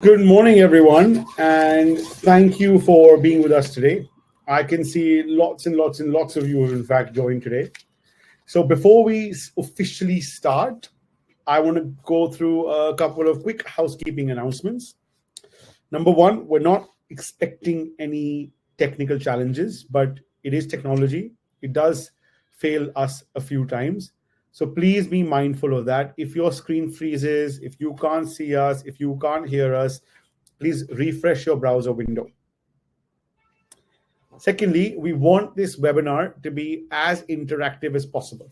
Good morning, everyone, and thank you for being with us today. I can see lots and lots and lots of you have, in fact, joined today. So, before we officially start, I want to go through a couple of quick housekeeping announcements. Number one, we're not expecting any technical challenges, but it is technology. It does fail us a few times. So please be mindful of that. If your screen freezes, if you can't see us, if you can't hear us, please refresh your browser window. Secondly, we want this webinar to be as interactive as possible.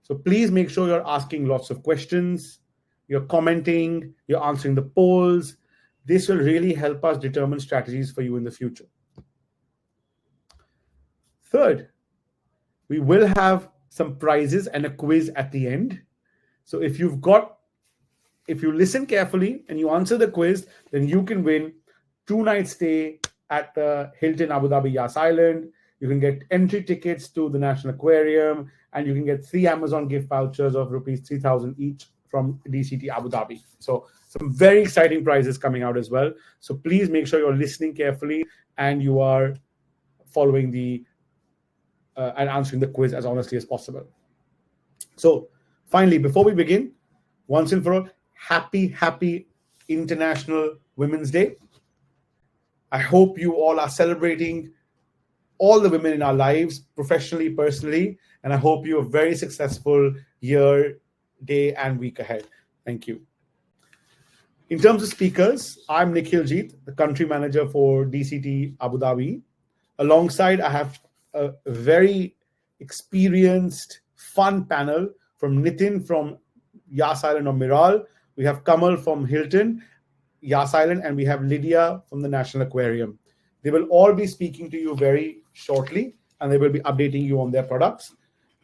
So please make sure you're asking lots of questions, you're commenting, you're answering the polls. This will really help us determine strategies for you in the future. Third, we will have some prizes and a quiz at the end. So if you listen carefully and you answer the quiz, then you can win 2 night stay at the Hilton Abu Dhabi Yas Island. You can get entry tickets to the National Aquarium, and you can get 3 Amazon gift vouchers of rupees 3,000 each from DCT Abu Dhabi. So some very exciting prizes coming out as well. So please make sure you're listening carefully and you are following and answering the quiz as honestly as possible. So finally, before we begin, once and for all, happy International Women's Day. I hope you all are celebrating all the women in our lives, professionally, personally, and I hope you have a very successful year, day, and week ahead. Thank you. In terms of speakers, I'm Nikhil Jeet, the country manager for DCT Abu Dhabi. Alongside, I have a very experienced, fun panel from Nitin from Yas Island of Miral. We have Kamal from Hilton, Yas Island, and we have Lydia from the National Aquarium. They will all be speaking to you very shortly, and they will be updating you on their products.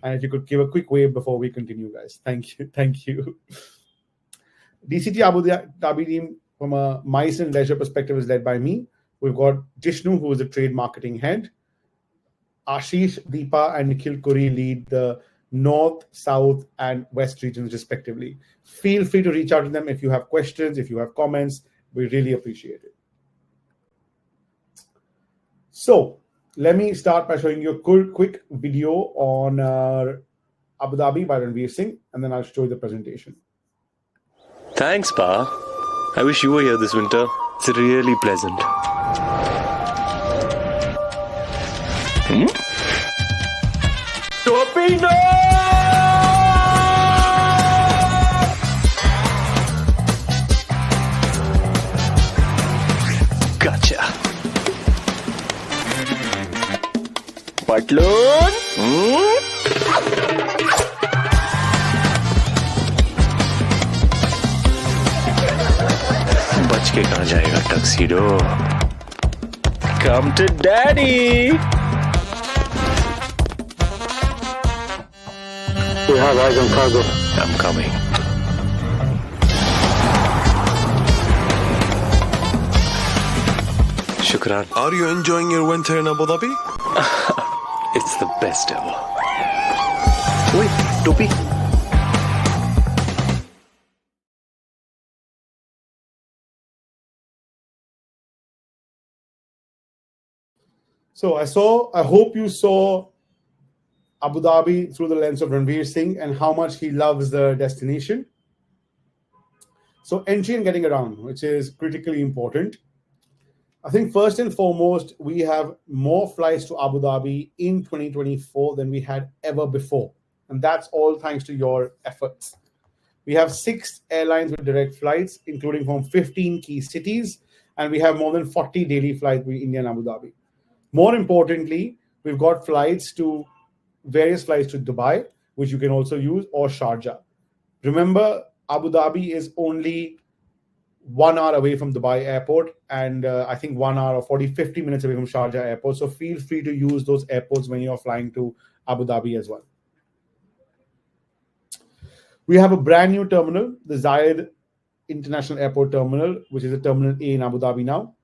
And if you could give a quick wave before we continue, guys. Thank you. DCT Abu Dhabi team, from a MICE and leisure perspective, is led by me. We've got Jishnu, who is the trade marketing head. Ashish, Deepa, and Nikhil Kuri lead the North, South, and West regions, respectively. Feel free to reach out to them if you have questions, if you have comments. We really appreciate it. So let me start by showing you a quick video on Abu Dhabi by Ranveer Singh, and then I'll show you the presentation. Thanks, Pa. I wish you were here this winter. It's really pleasant. Topino! Gotcha. Patloon? बच के कहाँ जाएगा tuxedo? Come to daddy! We have eyes on cargo. I'm coming. Shukran. Are you enjoying your winter in Abu Dhabi? It's the best ever. Wait, Topi. So I hope you saw Abu Dhabi through the lens of Ranveer Singh and how much he loves the destination. So entry and getting around, which is critically important. I think first and foremost, we have more flights to Abu Dhabi in 2024 than we had ever before. And that's all thanks to your efforts. We have 6 airlines with direct flights, including from 15 key cities. And we have more than 40 daily flights with India and Abu Dhabi. More importantly, we've got various flights to Dubai, which you can also use, or Sharjah. Remember, Abu Dhabi is only 1 hour away from Dubai airport, and I think 1 hour or 50 minutes away from Sharjah airport. So feel free to use those airports when you're flying to Abu Dhabi as well. We have a brand new terminal, the Zayed International Airport Terminal, which is a Terminal A in Abu Dhabi now.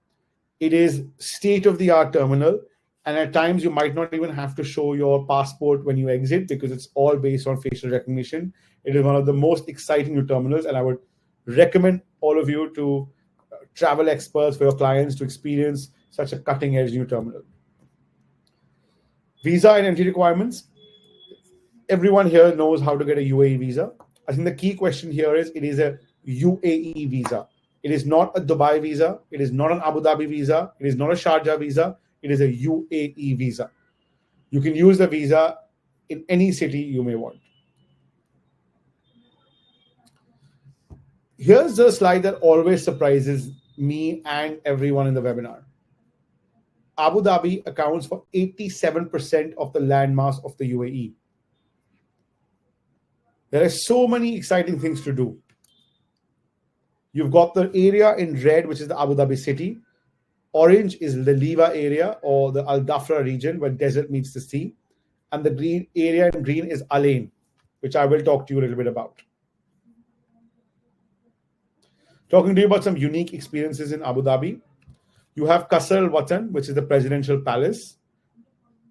It is state-of-the-art terminal, and at times you might not even have to show your passport when you exit because it's all based on facial recognition. It is one of the most exciting new terminals, and I would recommend all of you to travel experts, for your clients to experience such a cutting-edge new terminal. Visa and entry requirements. Everyone here knows how to get a UAE visa. I think the key question here is it is a UAE visa. It is not a Dubai visa. It is not an Abu Dhabi visa. It is not a Sharjah visa. It is a UAE visa. You can use the visa in any city you may want. Here's the slide that always surprises me and everyone in the webinar. Abu Dhabi accounts for 87% of the landmass of the UAE. There are so many exciting things to do. You've got the area in red, which is the Abu Dhabi city. Orange is the Liva area or the Al Dhafra region where desert meets the sea. And the green area in green is Al Ain, which I will talk to you a little bit about. Talking to you about some unique experiences in Abu Dhabi. You have Qasr Al Watan, which is the presidential palace.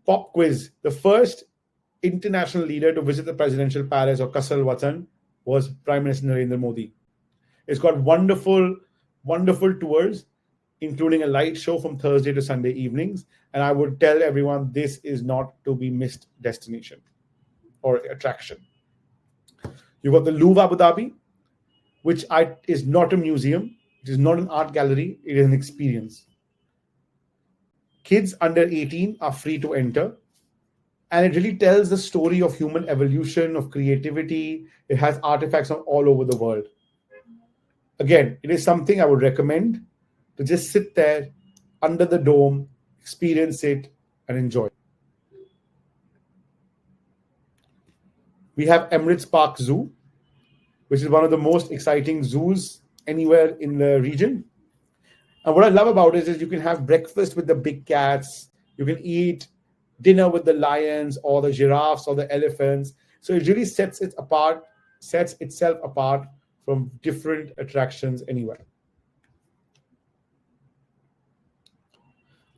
Pop quiz. The first international leader to visit the presidential palace or Qasr Al Watan was Prime Minister Narendra Modi. It's got wonderful, wonderful tours, including a light show from Thursday to Sunday evenings. And I would tell everyone this is not to be missed destination or attraction. You've got the Louvre Abu Dhabi, which is not a museum. It is not an art gallery. It is an experience. Kids under 18 are free to enter. And it really tells the story of human evolution, of creativity. It has artifacts from all over the world. Again, it is something I would recommend to just sit there under the dome, experience it, and enjoy. We have Emirates Park Zoo, which is one of the most exciting zoos anywhere in the region. And what I love about it is you can have breakfast with the big cats, you can eat dinner with the lions or the giraffes or the elephants. So it really sets itself apart from different attractions anywhere.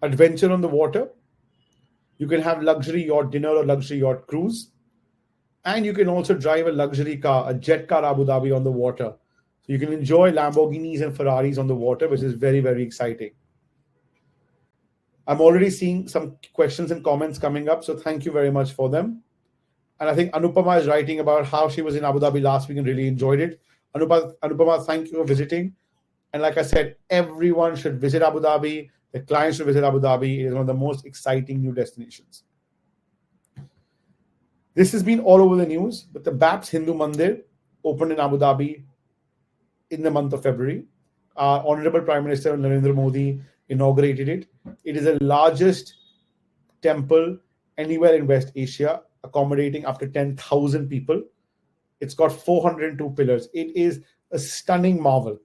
Adventure on the water. You can have luxury yacht dinner or luxury yacht cruise. And you can also drive a luxury car, a jet car Abu Dhabi on the water. So you can enjoy Lamborghinis and Ferraris on the water, which is very, very exciting. I'm already seeing some questions and comments coming up, so thank you very much for them. And I think Anupama is writing about how she was in Abu Dhabi last week and really enjoyed it. Anupama, thank you for visiting. And like I said, everyone should visit Abu Dhabi. The clients should visit Abu Dhabi. It is one of the most exciting new destinations. This has been all over the news, but the BAPS Hindu Mandir opened in Abu Dhabi in the month of February. Our Honorable Prime Minister Narendra Modi inaugurated it. It is the largest temple anywhere in West Asia, accommodating up to 10,000 people. It's got 402 pillars. It is a stunning marvel.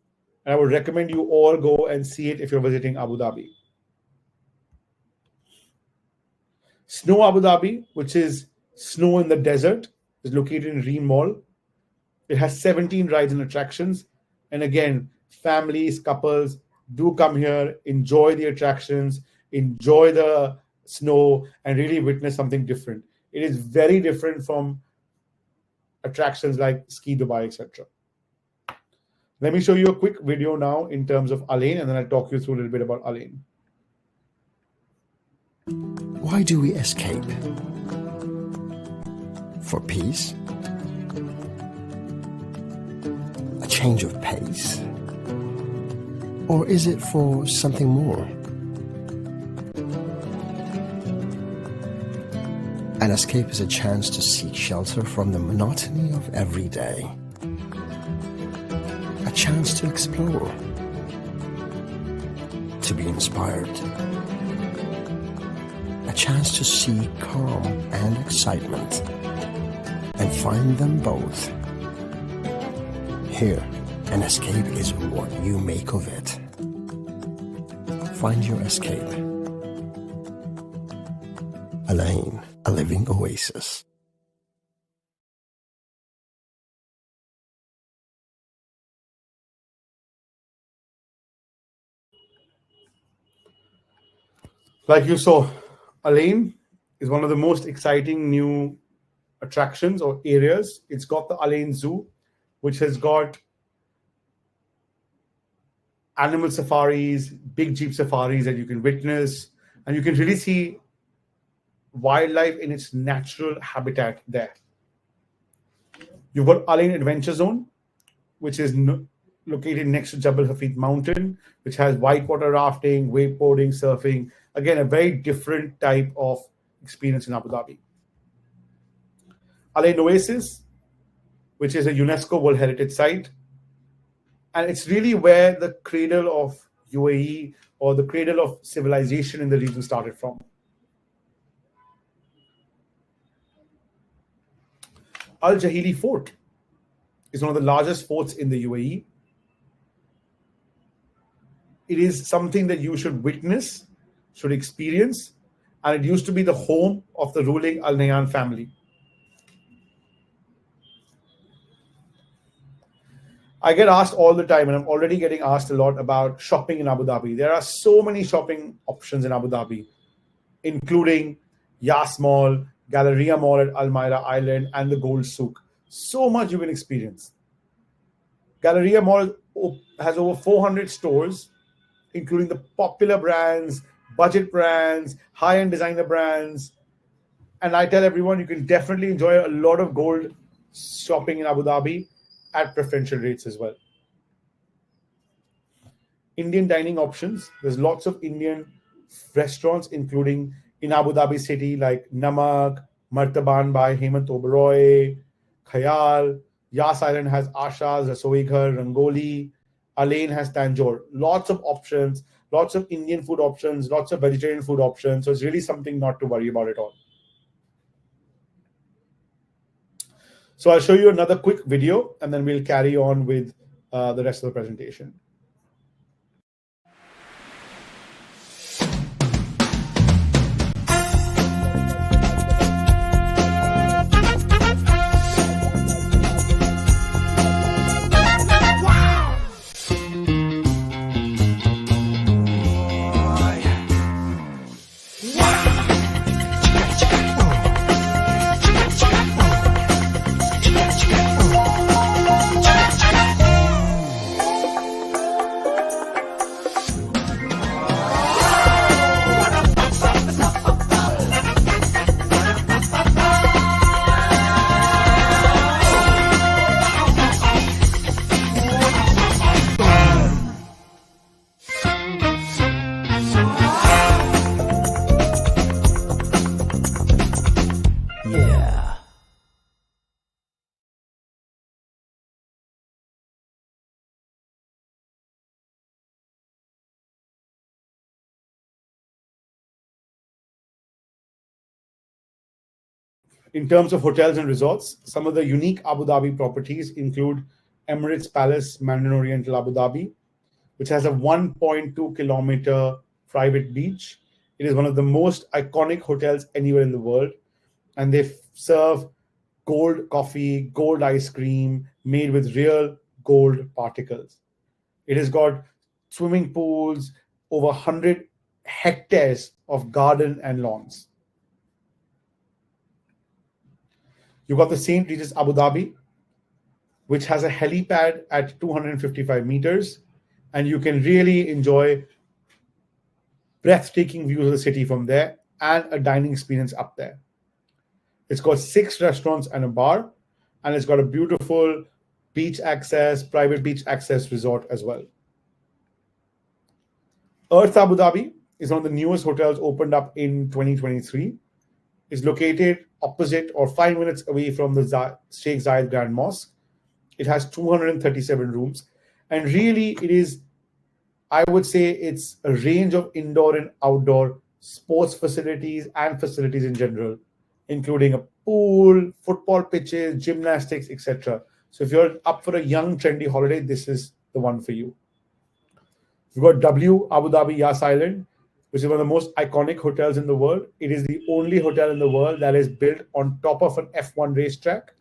And I would recommend you all go and see it if you're visiting Abu Dhabi. Snow Abu Dhabi, which is snow in the desert, is located in Reen Mall. It has 17 rides and attractions. And again, families, couples, do come here, enjoy the attractions, enjoy the snow, and really witness something different. It is very different from attractions like Ski Dubai, etc. Let me show you a quick video now in terms of Al Ain, and then I'll talk you through a little bit about Al Ain. Why do we escape? For peace? A change of pace? Or is it for something more? An escape is a chance to seek shelter from the monotony of every day. A chance to explore, to be inspired. A chance to see calm and excitement, and find them both. Here, an escape is what you make of it. Find your escape. Al Ain, a living oasis. Like you saw, Al Ain is one of the most exciting new attractions or areas. It's got the Al Ain Zoo, which has got animal safaris, big jeep safaris that you can witness, and you can really see wildlife in its natural habitat there. You've got Al Ain Adventure Zone, which is located next to Jabal Hafid Mountain, which has whitewater rafting, wakeboarding, surfing. Again, a very different type of experience in Abu Dhabi. Al Ain Oasis, which is a UNESCO World Heritage Site. And it's really where the cradle of UAE or the cradle of civilization in the region started from. Al Jahili Fort is one of the largest forts in the UAE. It is something that you should witness, should experience, and it used to be the home of the ruling Al Nahyan family. I get asked all the time, and I'm already getting asked a lot about shopping in Abu Dhabi. There are so many shopping options in Abu Dhabi, including Yas Mall, Galleria Mall at Al Maira Island, and the Gold Souk. So much you can experience. Galleria Mall has over 400 stores, including the popular brands, budget brands, high-end designer brands. And I tell everyone, you can definitely enjoy a lot of gold shopping in Abu Dhabi at preferential rates as well. Indian dining options. There's lots of Indian restaurants, including in Abu Dhabi city, like Namak, Martaban by Hemant Oberoi, Khayal. Yas Island has Asha's, Rasoi Ghar, Rangoli. Al Ain has Tanjore. Lots of options, lots of Indian food options, lots of vegetarian food options. So it's really something not to worry about at all. So I'll show you another quick video, and then we'll carry on with the rest of the presentation. In terms of hotels and resorts, some of the unique Abu Dhabi properties include Emirates Palace, Mandarin Oriental Abu Dhabi, which has a 1.2 kilometer private beach. It is one of the most iconic hotels anywhere in the world. And they serve gold coffee, gold ice cream made with real gold particles. It has got swimming pools, over 100 hectares of garden and lawns. You've got the St. Regis Abu Dhabi, which has a helipad at 255 meters, and you can really enjoy breathtaking views of the city from there and a dining experience up there. It's got 6 restaurants and a bar, and it's got a beautiful beach access, private beach access resort as well. Unearth Abu Dhabi is one of the newest hotels opened up in 2023. It's located opposite or 5 minutes away from the Sheikh Zayed Grand Mosque. It has 237 rooms. And really, it is, I would say, it's a range of indoor and outdoor sports facilities and facilities in general, including a pool, football pitches, gymnastics, etc. So if you're up for a young, trendy holiday, this is the one for you. We've got W Abu Dhabi Yas Island, which is one of the most iconic hotels in the world. It is the only hotel in the world that is built on top of an F1 racetrack.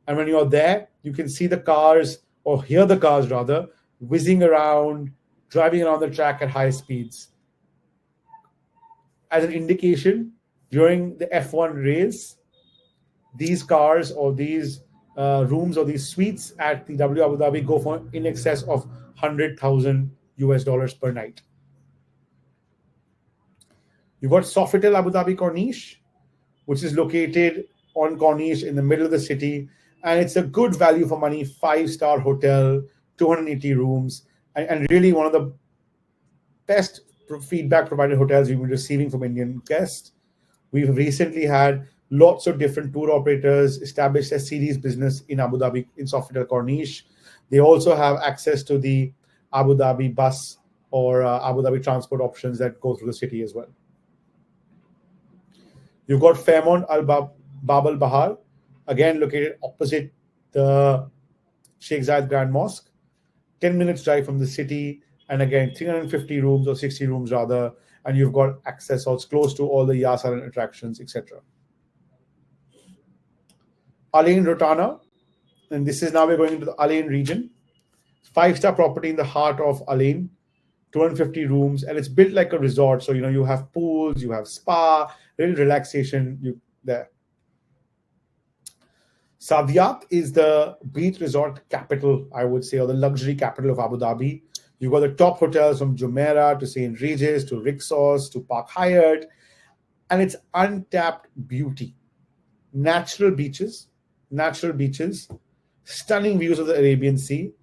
And when you're there, you can see the cars, or hear the cars rather, whizzing around, driving around the track at high speeds. As an indication, during the F1 race, these cars or these rooms or these suites at the W Abu Dhabi go for in excess of 100,000 US dollars per night. You've got Sofitel Abu Dhabi Corniche, which is located on Corniche in the middle of the city. And it's a good value for money, 5-star hotel, 280 rooms, and really one of the best feedback provided hotels we've been receiving from Indian guests. We've recently had lots of different tour operators establish a series business in Abu Dhabi, in Sofitel Corniche. They also have access to the Abu Dhabi bus or Abu Dhabi transport options that go through the city as well. You've got Fairmont Bab Al Bahar, again located opposite the Sheikh Zayed Grand Mosque, 10 minutes drive from the city, and again 350 rooms or 60 rooms rather, and you've got access also close to all the Yas Island attractions, etc. Al Ain Rotana, and this is now we're going into the Al Ain region. 5-star property in the heart of Al Ain, 250 rooms, and it's built like a resort. So you have pools, you have spa, little relaxation there. Saadiyat is the beach resort capital, I would say, or the luxury capital of Abu Dhabi. You've got the top hotels from Jumeirah to St. Regis to Rixos to Park Hyatt, and it's untapped beauty. Natural beaches, stunning views of the Arabian Sea,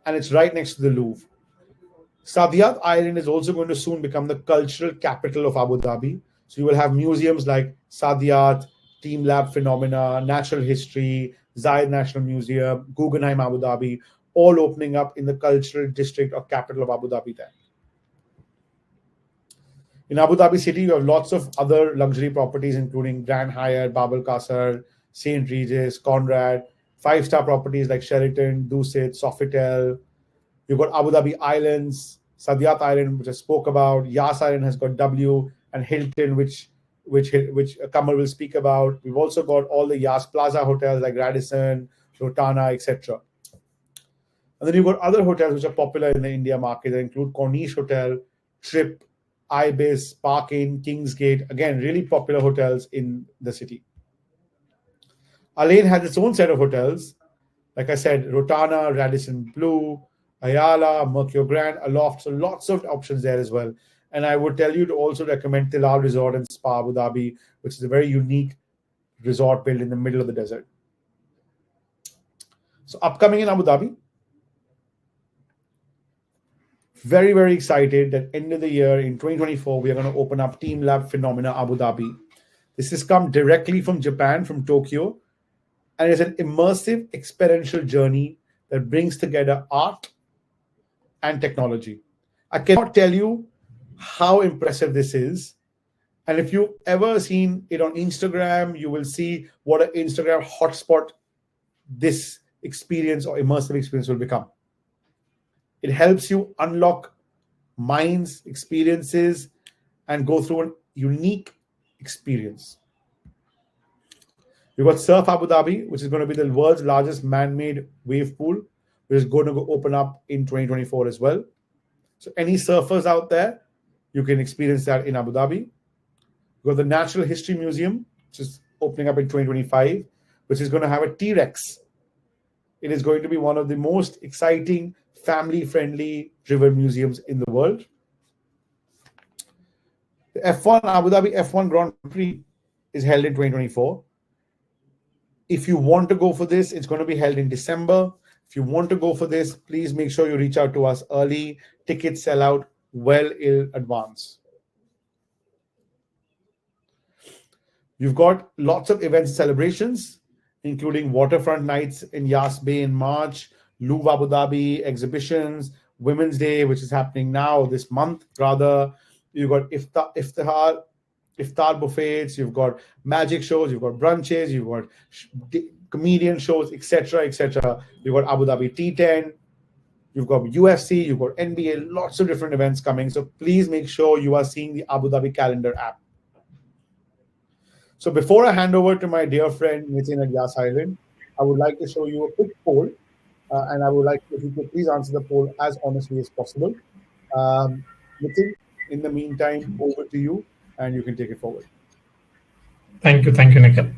and it's right next to the Louvre. Saadiyat Island is also going to soon become the cultural capital of Abu Dhabi. So you will have museums like Saadiyat, Team Lab Phenomena, Natural History, Zayed National Museum, Guggenheim Abu Dhabi, all opening up in the cultural district or capital of Abu Dhabi there. In Abu Dhabi city, you have lots of other luxury properties, including Grand Hyatt, Bab Al Qasr, St. Regis, Conrad, 5-star properties like Sheraton, Dusit, Sofitel. You've got Abu Dhabi Islands, Saadiyat Island, which I spoke about. Yas Island has got W, and Hilton, which Kamal will speak about. We've also got all the Yas Plaza hotels like Radisson, Rotana, etc. And then you've got other hotels which are popular in the India market that include Corniche Hotel, Trip, Ibis, Park Inn, Kingsgate. Again, really popular hotels in the city. Al Ain has its own set of hotels. Like I said, Rotana, Radisson Blue, Ayala, Mercure Grand, Aloft. So lots of options there as well. And I would tell you to also recommend Tilal Resort and Spa Abu Dhabi, which is a very unique resort built in the middle of the desert. So upcoming in Abu Dhabi, very, very excited that end of the year in 2024, we are going to open up Team Lab Phenomena Abu Dhabi. This has come directly from Japan, from Tokyo, and it's an immersive experiential journey that brings together art and technology. I cannot tell you how impressive this is. And if you've ever seen it on Instagram, you will see what an Instagram hotspot this experience or immersive experience will become. It helps you unlock minds, experiences, and go through a unique experience. You've got Surf Abu Dhabi, which is going to be the world's largest man-made wave pool, which is going to go open up in 2024 as well. So any surfers out there, you can experience that in Abu Dhabi. You've got the Natural History Museum, which is opening up in 2025, which is going to have a T-Rex. It is going to be one of the most exciting, family-friendly river museums in the world. The F1, Abu Dhabi F1 Grand Prix is held in 2024. If you want to go for this, it's going to be held in December. If you want to go for this, please make sure you reach out to us early. Tickets sell out well in advance. You've got lots of events and celebrations, including waterfront nights in Yas Bay in March, Louvre Abu Dhabi exhibitions, Women's Day, which is happening now this month, rather. You've got iftar buffets, you've got magic shows, you've got brunches, you've got comedian shows, etc., etc. You've got Abu Dhabi T10, you've got UFC, you've got NBA, lots of different events coming. So please make sure you are seeing the Abu Dhabi calendar app. So before I hand over to my dear friend Nitin at Yas Island, I would like to show you a quick poll, and I would like if you could please answer the poll as honestly as possible. Nitin, in the meantime, over to you, and you can take it forward. Thank you, Nikhil.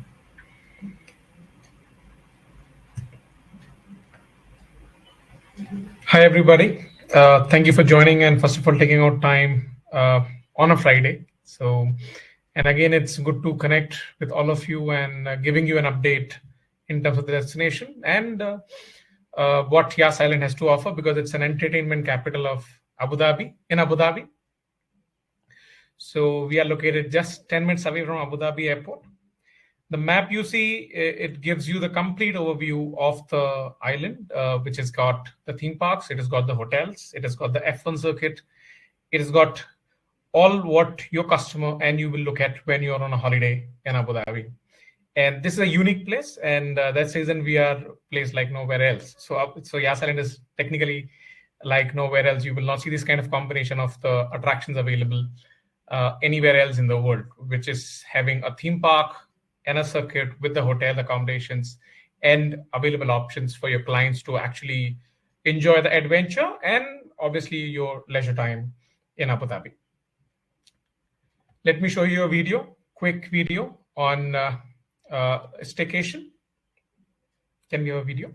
Hi, everybody. Thank you for joining, and first of all, taking out time on a Friday. And again, it's good to connect with all of you and giving you an update in terms of the destination and what Yas Island has to offer, because it's an entertainment capital of Abu Dhabi. So we are located just 10 minutes away from Abu Dhabi airport. The map you see, it gives you the complete overview of the island, which has got the theme parks, it has got the hotels, it has got the F1 circuit, it has got all what your customer and you will look at when you're on a holiday in Abu Dhabi. And this is a unique place, and that's the reason we are placed like nowhere else. So Yas Island is technically like nowhere else. You will not see this kind of combination of the attractions available anywhere else in the world, which is having a theme park and a circuit with the hotel accommodations and available options for your clients to actually enjoy the adventure and obviously your leisure time in Abu Dhabi. Let me show you a video, quick video on staycation. Can we have a video?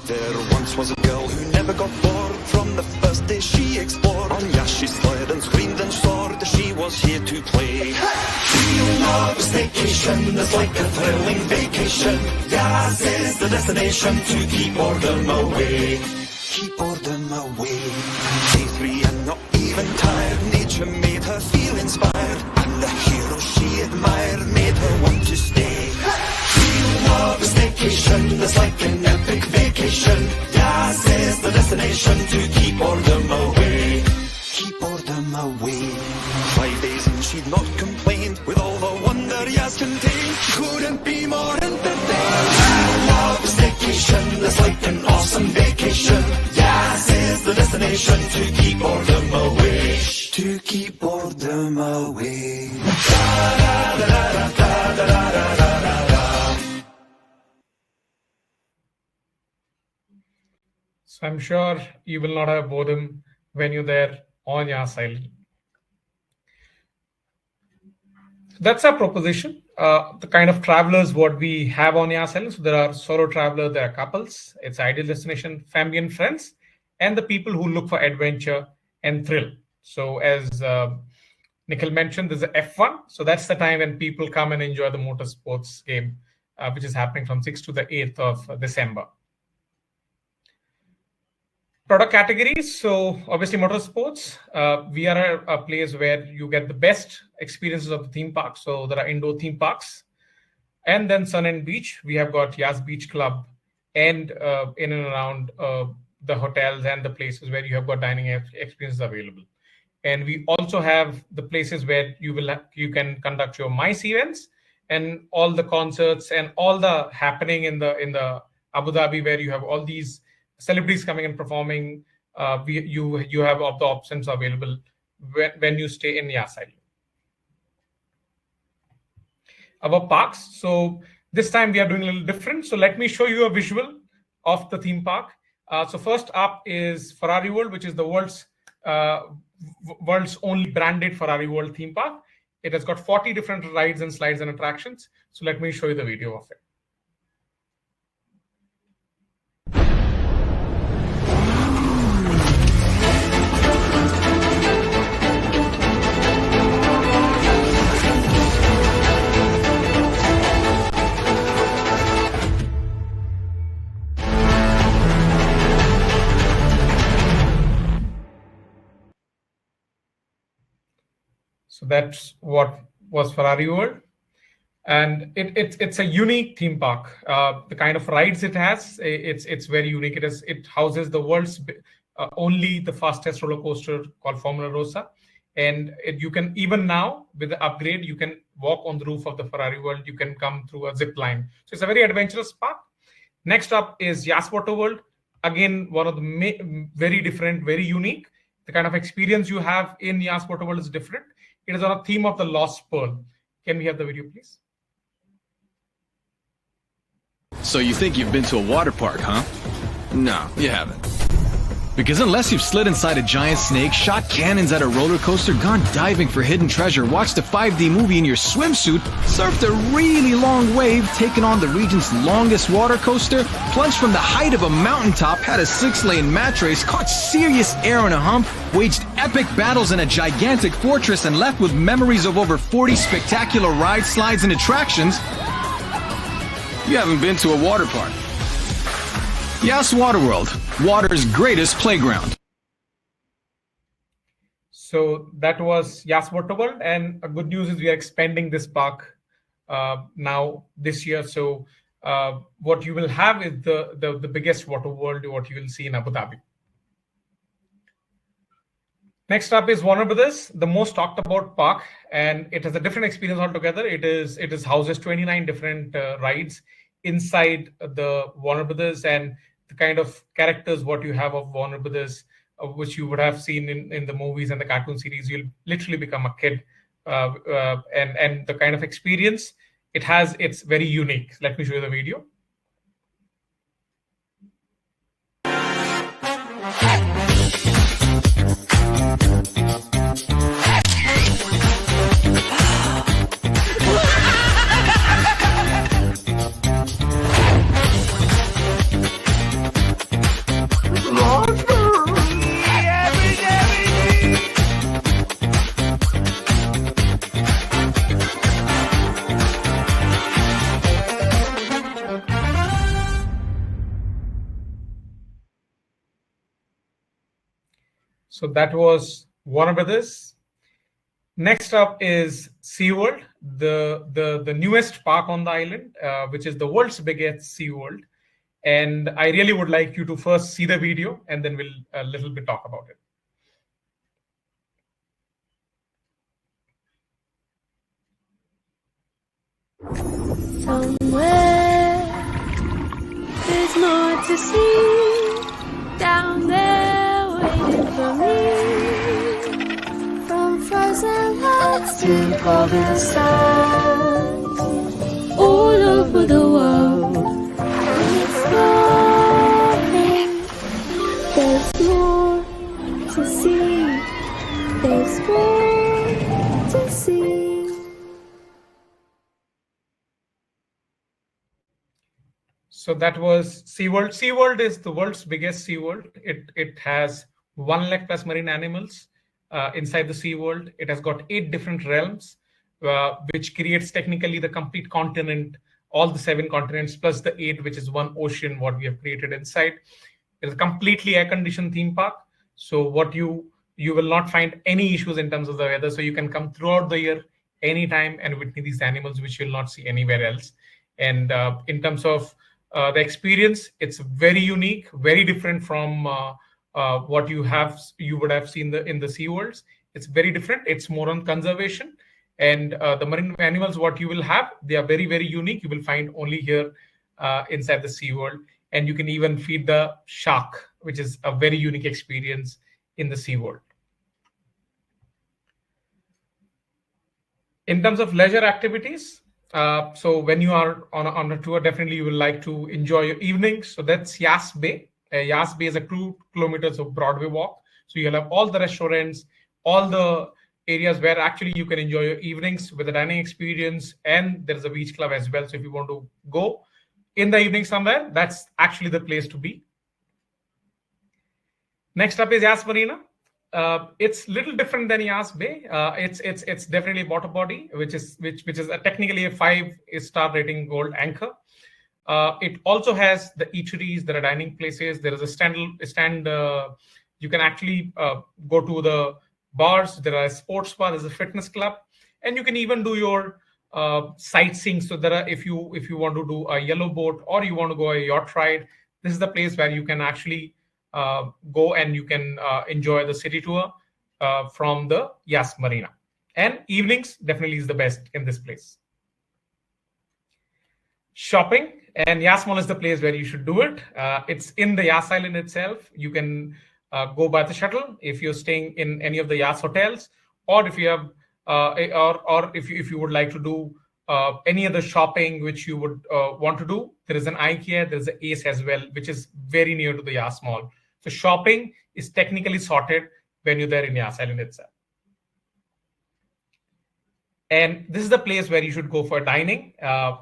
There once was a girl who never got bored. From the first day she explored, on Yas she slid and screamed and soared. She was here to play. Real love staycation is like a thrilling vacation. Yas is the destination to keep boredom away. Keep boredom away. Day 3 and not even tired. Nature made her feel inspired, and the hero she admired made her want to stay. Real love staycation is like an epic vacation. Yas is the destination to keep boredom away. Keep boredom away. 5 days and she'd not complained, with all the wonder Yas contained. She couldn't be more entertained. Real love staycation is like an awesome vacation. Yas is the destination to keep boredom away. To keep boredom away. So I'm sure you will not have boredom when you're there on Yas Island. That's our proposition. The kind of travelers what we have on Yas Island. So there are solo travelers, there are couples. It's ideal destination, family and friends, and the people who look for adventure and thrill. So as Nikhil mentioned, there's a F1. So that's the time when people come and enjoy the motorsports game, which is happening from 6th to the 8th of December. Product categories. So obviously motorsports, we are a place where you get the best experiences of the theme park. So there are indoor theme parks, and then Sun and Beach. We have got Yas Beach Club, and in and around the hotels and the places where you have got dining experiences available. And we also have the places where you can conduct your MICE events and all the concerts and all the happening in the Abu Dhabi, where you have all these celebrities coming and performing. You have all the options available when you stay in Yas Island. Our parks. So this time we are doing a little different. So let me show you a visual of the theme park. So first up is Ferrari World, which is the world's only branded Ferrari World theme park. It has got 40 different rides and slides and attractions. So let me show you the video of it. So that's what was Ferrari World. And it's a unique theme park. The kind of rides it has, it's very unique. It houses the world's only the fastest roller coaster called Formula Rossa. And you can, even now with the upgrade, you can walk on the roof of the Ferrari World. You can come through a zip line. So it's a very adventurous park. Next up is Yas Water World. Again, one of the very different, very unique. The kind of experience you have in Yas Water World is different. It is on a theme of the Lost Pearl. Can we have the video, please? So you think you've been to a water park, huh? No, you haven't. Because unless you've slid inside a giant snake, shot cannons at a roller coaster, gone diving for hidden treasure, watched a 5D movie in your swimsuit, surfed a really long wave, taken on the region's longest water coaster, plunged from the height of a mountaintop, had a 6-lane match race, caught serious air on a hump, waged epic battles in a gigantic fortress, and left with memories of over 40 spectacular rides, slides, and attractions, you haven't been to a water park. Yas Waterworld, water's greatest playground. So that was Yas Waterworld, and a good news is we are expanding this park now this year. So what you will have is the biggest water world what you will see in Abu Dhabi. Next up is Warner Brothers, the most talked about park, and it has a different experience altogether. It houses 29 different rides inside the Warner Brothers, and the kind of characters what you have of Warner Brothers, which you would have seen in the movies and the cartoon series, you'll literally become a kid. And the kind of experience it has, it's very unique. Let me show you the video. So that was Warner Brothers. Next up is SeaWorld, the newest park on the island, which is the world's biggest SeaWorld. And I really would like you to first see the video, and then we'll a little bit talk about it. Somewhere there's more to see down there waiting for me. From frozen lakes to golden sands, all over the world, I'm exploring. There's more to see. There's more to see. So that was SeaWorld. SeaWorld is the world's biggest SeaWorld. It has 1 lakh plus marine animals inside the SeaWorld. It has got 8 different realms, which creates technically the complete continent, all the 7 continents plus the 8, which is 1 ocean, what we have created inside. It's a completely air-conditioned theme park. So what you will not find any issues in terms of the weather. So you can come throughout the year, anytime, and witness these animals, which you'll not see anywhere else. And in terms of the experience, it's very unique, very different from what you would have seen in the SeaWorlds. It's very different. It's more on conservation, and the marine animals what you will have, they are very, very unique. You will find only here inside the SeaWorld, and you can even feed the shark, which is a very unique experience in the SeaWorld. In terms of leisure activities, so when you are on a tour, definitely you will like to enjoy your evenings. So that's Yas Bay. Yas Bay is a 2 kilometers of Broadway walk. So you'll have all the restaurants, all the areas where actually you can enjoy your evenings with a dining experience. And there's a beach club as well. So if you want to go in the evening somewhere, that's actually the place to be. Next up is Yas Marina. It's a little different than Yas Bay. It's definitely water body, which is technically a 5-star rating gold anchor. It also has the eateries. There are dining places. There is a stand. You can actually go to the bars. There are a sports bar. There's a fitness club, and you can even do your sightseeing. So there are, if you want to do a yellow boat or you want to go a yacht ride, this is the place where you can actually go and you can enjoy the city tour from the Yas Marina. And evenings definitely is the best in this place. Shopping, and Yas Mall is the place where you should do it. It's in the Yas Island itself. You can go by the shuttle if you're staying in any of the Yas hotels, or if you have, or if you would like to do any other shopping which you would want to do. There is an IKEA, there is an Ace as well, which is very near to the Yas Mall. So shopping is technically sorted when you're there in Yas Island itself. And this is the place where you should go for dining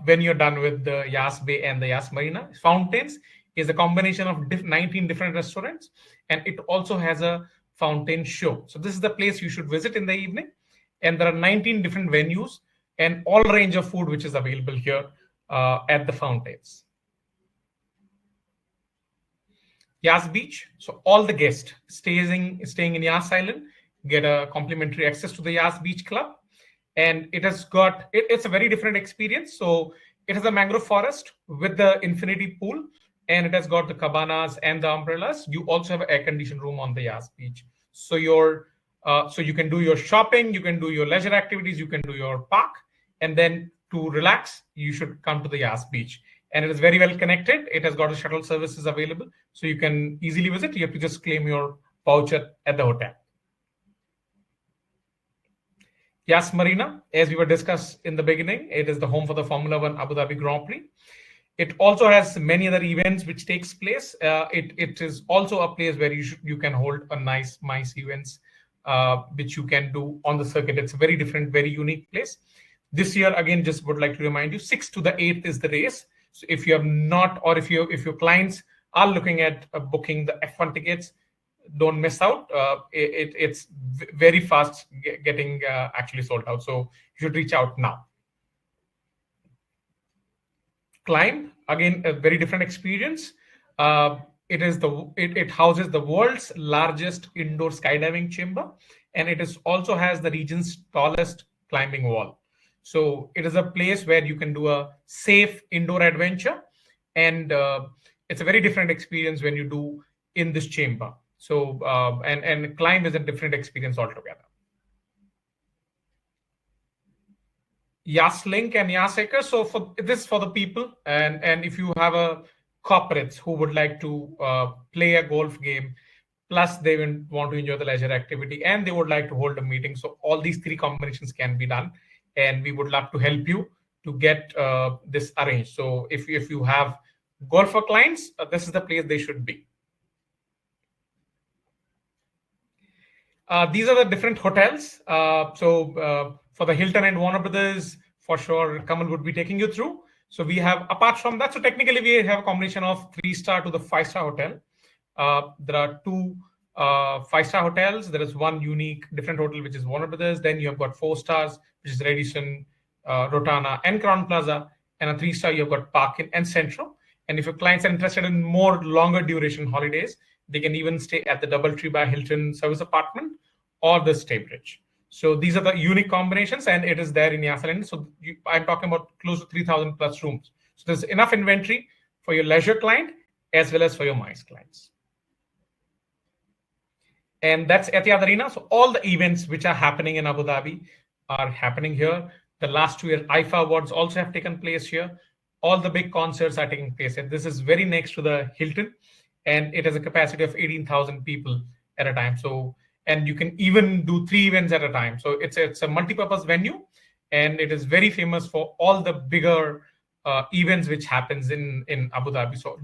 when you're done with the Yas Bay and the Yas Marina. Fountains is a combination of 19 different restaurants, and it also has a fountain show. So this is the place you should visit in the evening. And there are 19 different venues and all range of food which is available here at the fountains. Yas Beach. So all the guests staying in Yas Island get a complimentary access to the Yas Beach Club. And it's a very different experience. So it has a mangrove forest with the infinity pool, and it has got the cabanas and the umbrellas. You also have an air-conditioned room on the Yas Beach. So you can do your shopping, you can do your leisure activities, you can do your park, and then to relax, you should come to the Yas Beach. And it is very well connected. It has got the shuttle services available, so you can easily visit. You have to just claim your voucher at the hotel. Yas Marina, as we were discussed in the beginning, it is the home for the Formula One Abu Dhabi Grand Prix. It also has many other events which takes place. It is also a place where you can hold a nice events which you can do on the circuit. It's a very different, very unique place. This year, again, just would like to remind you, 6th to the 8th is the race. So if you have not, or if your clients are looking at booking the F1 tickets, don't miss out. It's very fast getting actually sold out. So you should reach out now. Climb, again, a very different experience. It houses the world's largest indoor skydiving chamber, and it also has the region's tallest climbing wall. So it is a place where you can do a safe indoor adventure, and it's a very different experience when you do in this chamber. So and climb is a different experience altogether. Yas Link and Yas Acre. So for the people, and if you have a corporates who would like to play a golf game, plus they want to enjoy the leisure activity, and they would like to hold a meeting. So all these three combinations can be done, and we would love to help you to get this arranged. So if you have golfer clients, this is the place they should be. These are the different hotels. For the Hilton and Warner Brothers, for sure, Kamal would be taking you through. So we have, apart from that, so technically we have a combination of 3-star to the 5-star hotel. There are 2 5-star hotels. There is one unique different hotel, which is Warner Brothers. Then you have got 4 stars, which is Radisson, Rotana, and Crown Plaza. And a 3-star, you have got Park Inn and Central. And if your clients are interested in more longer duration holidays, they can even stay at the DoubleTree by Hilton service apartment or the Staybridge. So these are the unique combinations, and it is there in Yas Island. So I'm talking about close to 3,000 plus rooms. So there's enough inventory for your leisure client as well as for your MICE clients. And that's Etihad Arena. So all the events which are happening in Abu Dhabi are happening here. The last 2 years IFA Awards also have taken place here. All the big concerts are taking place. And this is very next to the Hilton, and it has a capacity of 18,000 people at a time. So, and you can even do 3 events at a time. So it's a multi-purpose venue, and it is very famous for all the bigger events which happens in Abu Dhabi. So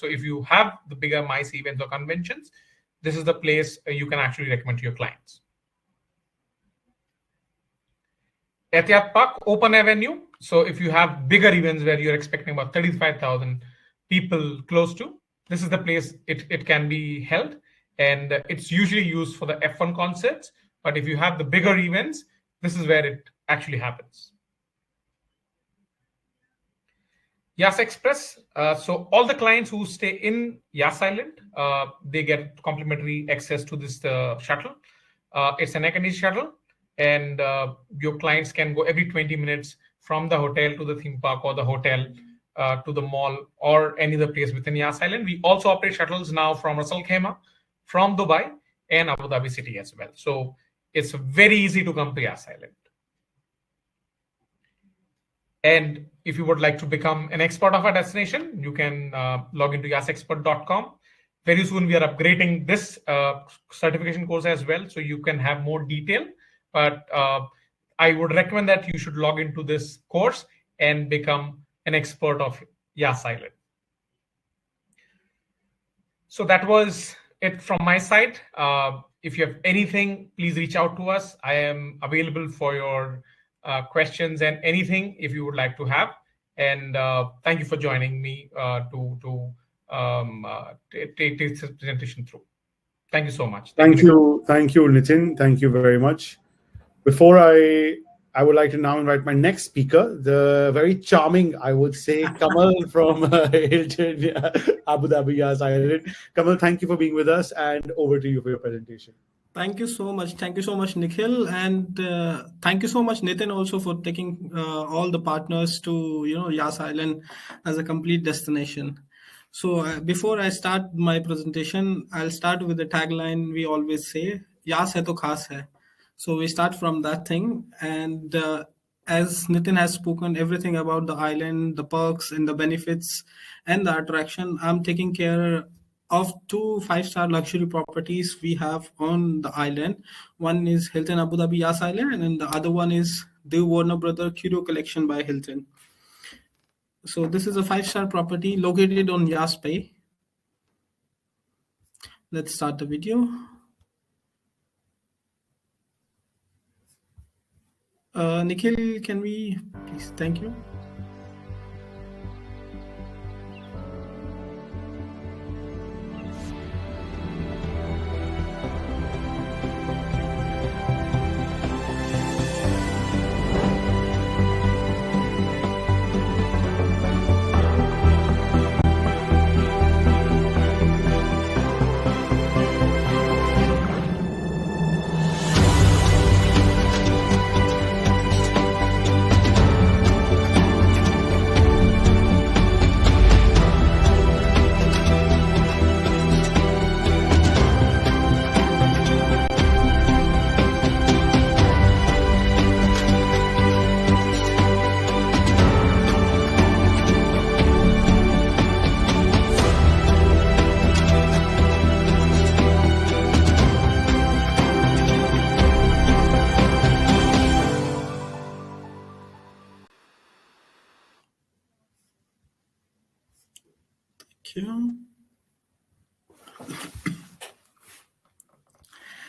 if you have the bigger MICE events or conventions, this is the place you can actually recommend to your clients. Etihad Park, open air venue. So if you have bigger events where you're expecting about 35,000 people close to, this is the place it can be held. And it's usually used for the F1 concerts. But if you have the bigger events, this is where it actually happens. Yas Express. So all the clients who stay in Yas Island, they get complimentary access to this shuttle. It's an air-conditioned shuttle, and your clients can go every 20 minutes from the hotel to the theme park, or the hotel to the mall, or any other place within Yas Island. We also operate shuttles now from Ras Al Khaimah, from Dubai, and Abu Dhabi city as well. So it's very easy to come to Yas Island. And if you would like to become an expert of our destination, you can log into yasexpert.com. Very soon we are upgrading this certification course as well, so you can have more detail. But I would recommend that you should log into this course and become an expert of Yas Island. So that was it from my side. If you have anything, please reach out to us. I am available for your questions and anything if you would like to have. And thank you for joining me to take this presentation through. Thank you so much. Thank you, Nitin. Thank you very much. Before I would like to now invite my next speaker, the very charming, I would say, Kamal from Hilton Abu Dhabi Yas Island. Kamal, thank you for being with us, and over to you for your presentation. Thank you so much. Thank you so much, Nikhil, and thank you so much, Nitin, also for taking all the partners to Yas Island as a complete destination. So before I start my presentation, I'll start with the tagline we always say, Yas hai to khas hai. So we start from that thing. And as Nitin has spoken everything about the island, the perks and the benefits and the attraction, I'm taking care of 2 5-star luxury properties we have on the island. One is Hilton Abu Dhabi Yas Island, and the other one is the Warner Brother Curio Collection by Hilton. So this is a 5-star property located on Yas Bay. Let's start the video. Nikhil, can we please? Thank you.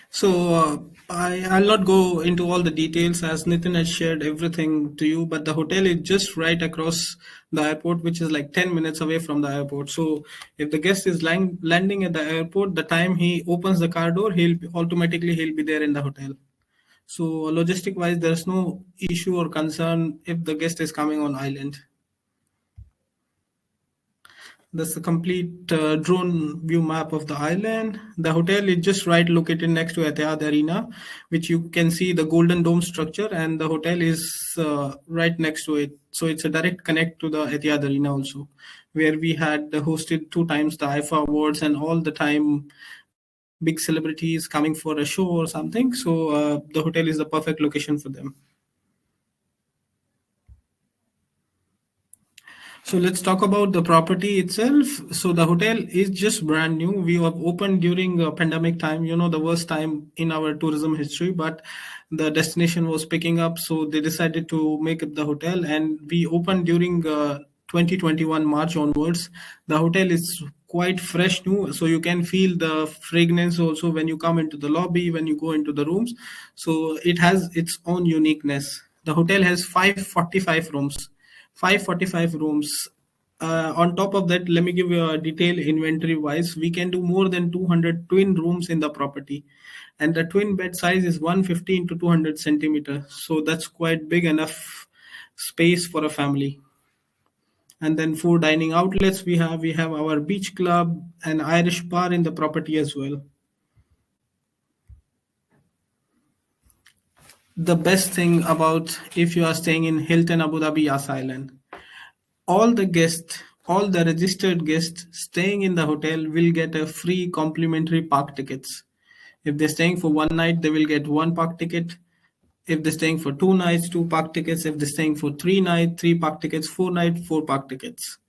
So I'll not go into all the details as Nitin has shared everything to you, but the hotel is just right across the airport, which is like 10 minutes away from the airport. So if the guest is landing at the airport, the time he opens the car door, he'll be there in the hotel. So logistic wise, there's no issue or concern if the guest is coming on island. That's the complete drone view map of the island. The hotel is just right located next to Etihad Arena, which you can see the golden dome structure, and the hotel is right next to it. So it's a direct connect to the Etihad Arena also, where we had hosted 2 times the IFA Awards and all the time big celebrities coming for a show or something. So the hotel is the perfect location for them. So let's talk about the property itself. So the hotel is just brand new. We have opened during pandemic time, the worst time in our tourism history, but the destination was picking up. So they decided to make it the hotel, and we opened during 2021 March onwards. The hotel is quite fresh new. So you can feel the fragrance also when you come into the lobby, when you go into the rooms. So it has its own uniqueness. The hotel has 545 rooms. 545 rooms. On top of that, let me give you a detail inventory wise. We can do more than 200 twin rooms in the property, and the twin bed size is 150 into 200 centimeters. So that's quite big enough space for a family. And then 4 dining outlets we have. We have our beach club and Irish bar in the property as well. The best thing about if you are staying in Hilton Abu Dhabi Yas Island, all the registered guests staying in the hotel will get a free complimentary park tickets. If they're staying for 1 night, they will get 1 park ticket. If they're staying for 2 nights, 2 park tickets. If they're staying for 3 nights, 3 park tickets. 4 nights, 4 park tickets.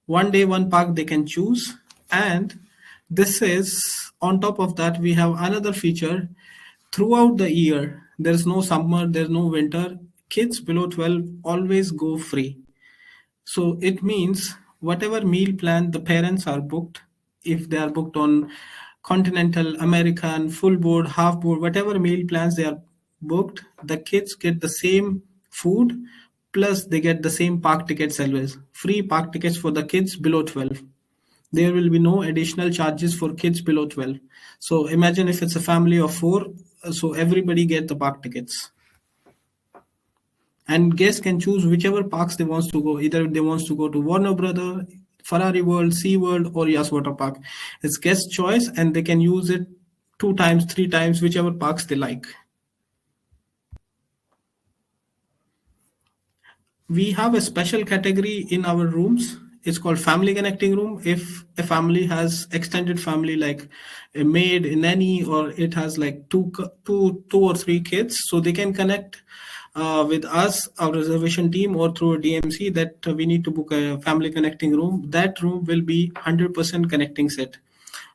1 day, 1 park they can choose. And this is on top of that, we have another feature. Throughout the year, there's no summer, there's no winter. Kids below 12 always go free. So it means whatever meal plan the parents are booked, if they are booked on continental, American, full board, half board, whatever meal plans they are booked, the kids get the same food plus they get the same park tickets always. Free park tickets for the kids below 12. There will be no additional charges for kids below 12. So imagine if it's a family of 4, so everybody get the park tickets. And guests can choose whichever parks they want to go. Either they want to go to Warner Brother, Ferrari World, Sea World, or Yas Water Park. It's guest choice, and they can use it 2 times, 3 times, whichever parks they like. We have a special category in our rooms. It's called family connecting room. If a family has extended family, like a maid, a nanny, or it has like two or 3 kids, so they can connect with us, our reservation team, or through a DMC that we need to book a family connecting room. That room will be 100% connecting set.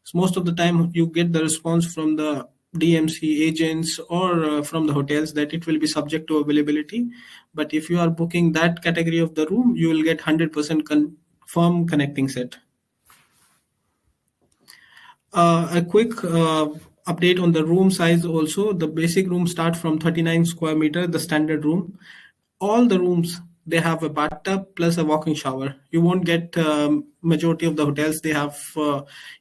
So most of the time you get the response from the DMC agents or from the hotels that it will be subject to availability. But if you are booking that category of the room, you will get 100% confirm connecting set. A quick update on the room size also. The basic room start from 39 square meter, the standard room. All the rooms, they have a bathtub plus a walk-in shower. You won't get majority of the hotels, they have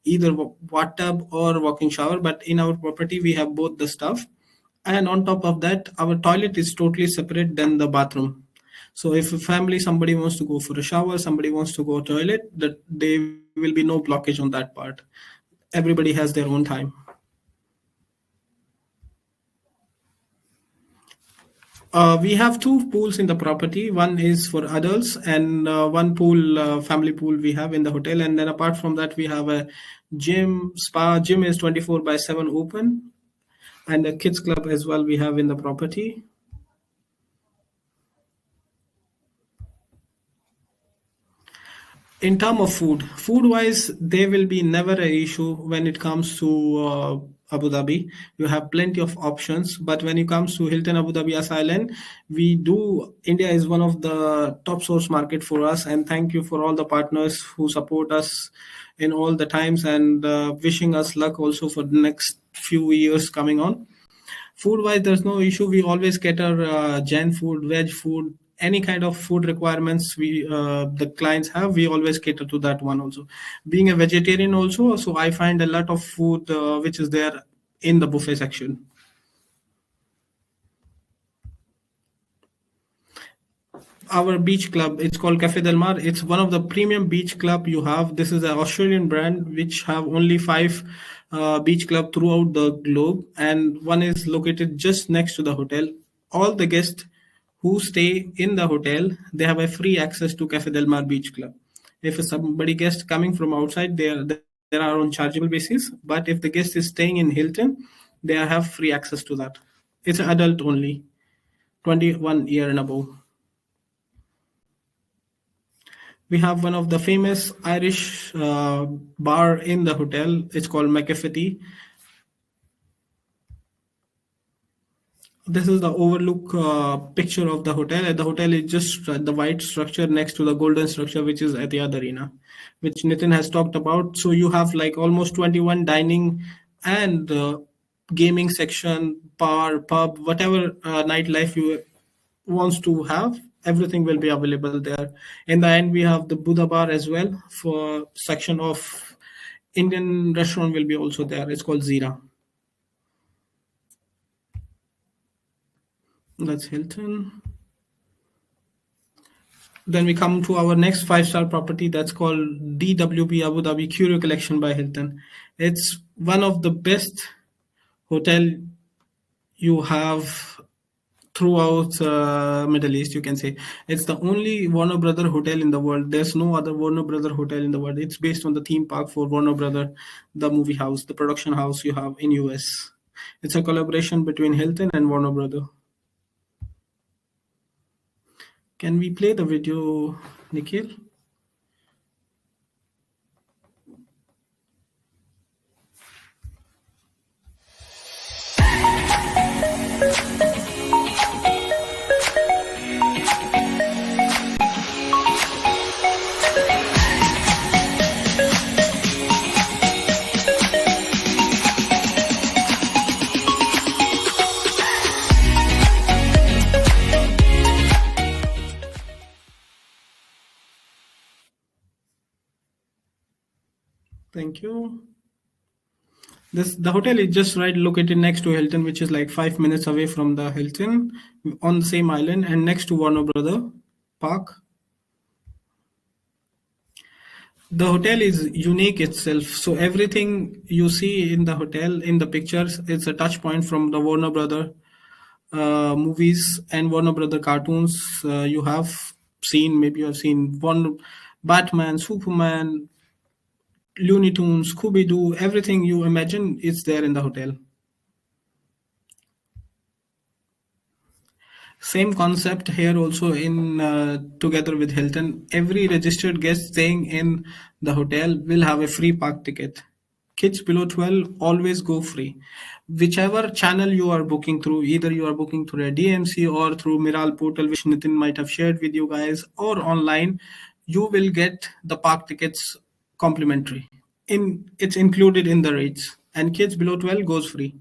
either bathtub or walk-in shower, but in our property, we have both the stuff. And on top of that, our toilet is totally separate than the bathroom. So if a family, somebody wants to go for a shower, somebody wants to go toilet, that there will be no blockage on that part. Everybody has their own time. We have 2 pools in the property. One is for adults and one pool, family pool we have in the hotel. And then apart from that, we have a gym, spa. Gym is 24/7 open. And a kids club as well we have in the property. In terms of food wise, there will be never an issue when it comes to Abu Dhabi. You have plenty of options, but when it comes to Hilton Abu Dhabi Yas Island, India is one of the top source market for us, and thank you for all the partners who support us in all the times, and wishing us luck also for the next few years coming on. Food wise, there's no issue. We always cater Jain food, veg food, any kind of food requirements the clients have, we always cater to that one also. Being a vegetarian also, so I find a lot of food which is there in the buffet section. Our beach club, it's called Cafe Del Mar. It's one of the premium beach club you have. This is an Australian brand which have only 5 beach club throughout the globe, and one is located just next to the hotel. All the guests who stay in the hotel, they have a free access to Cafe Del Mar Beach Club. If somebody guest coming from outside, they are on chargeable basis. But if the guest is staying in Hilton, they have free access to that. It's adult only, 21 year and above. We have one of the famous Irish bar in the hotel. It's called McAfee. This is the overlook picture of the hotel. The hotel is just the white structure next to the golden structure, which is Etihad Arena, which Nitin has talked about. So you have like almost 21 dining and gaming section, bar, pub, whatever nightlife you wants to have, everything will be available there. In the end, we have the Buddha bar as well. For section of Indian restaurant will be also there. It's called Zira. That's Hilton. Then we come to our next 5-star property that's called DWB Abu Dhabi Curio Collection by Hilton. It's one of the best hotel you have throughout Middle East, you can say. It's the only Warner Brother hotel in the world. There's no other Warner Brother hotel in the world. It's based on the theme park for Warner Brother, the movie house, the production house you have in US. It's a collaboration between Hilton and Warner Brother. Can we play the video, Nikhil? Thank you. The hotel is just right located next to Hilton, which is like 5 minutes away from the Hilton on the same island and next to Warner Brother Park. The hotel is unique itself. So everything you see in the hotel, in the pictures, it's a touch point from the Warner Brother movies and Warner Brother cartoons. You have seen, maybe you have seen Batman, Superman, Looney Tunes, Scooby-Doo, everything you imagine is there in the hotel. Same concept here also in together with Hilton. Every registered guest staying in the hotel will have a free park ticket. Kids below 12 always go free. Whichever channel you are booking through, either you are booking through a DMC or through Miral portal, which Nitin might have shared with you guys, or online, you will get the park tickets complimentary. It's included in the rates, and kids below 12 goes free.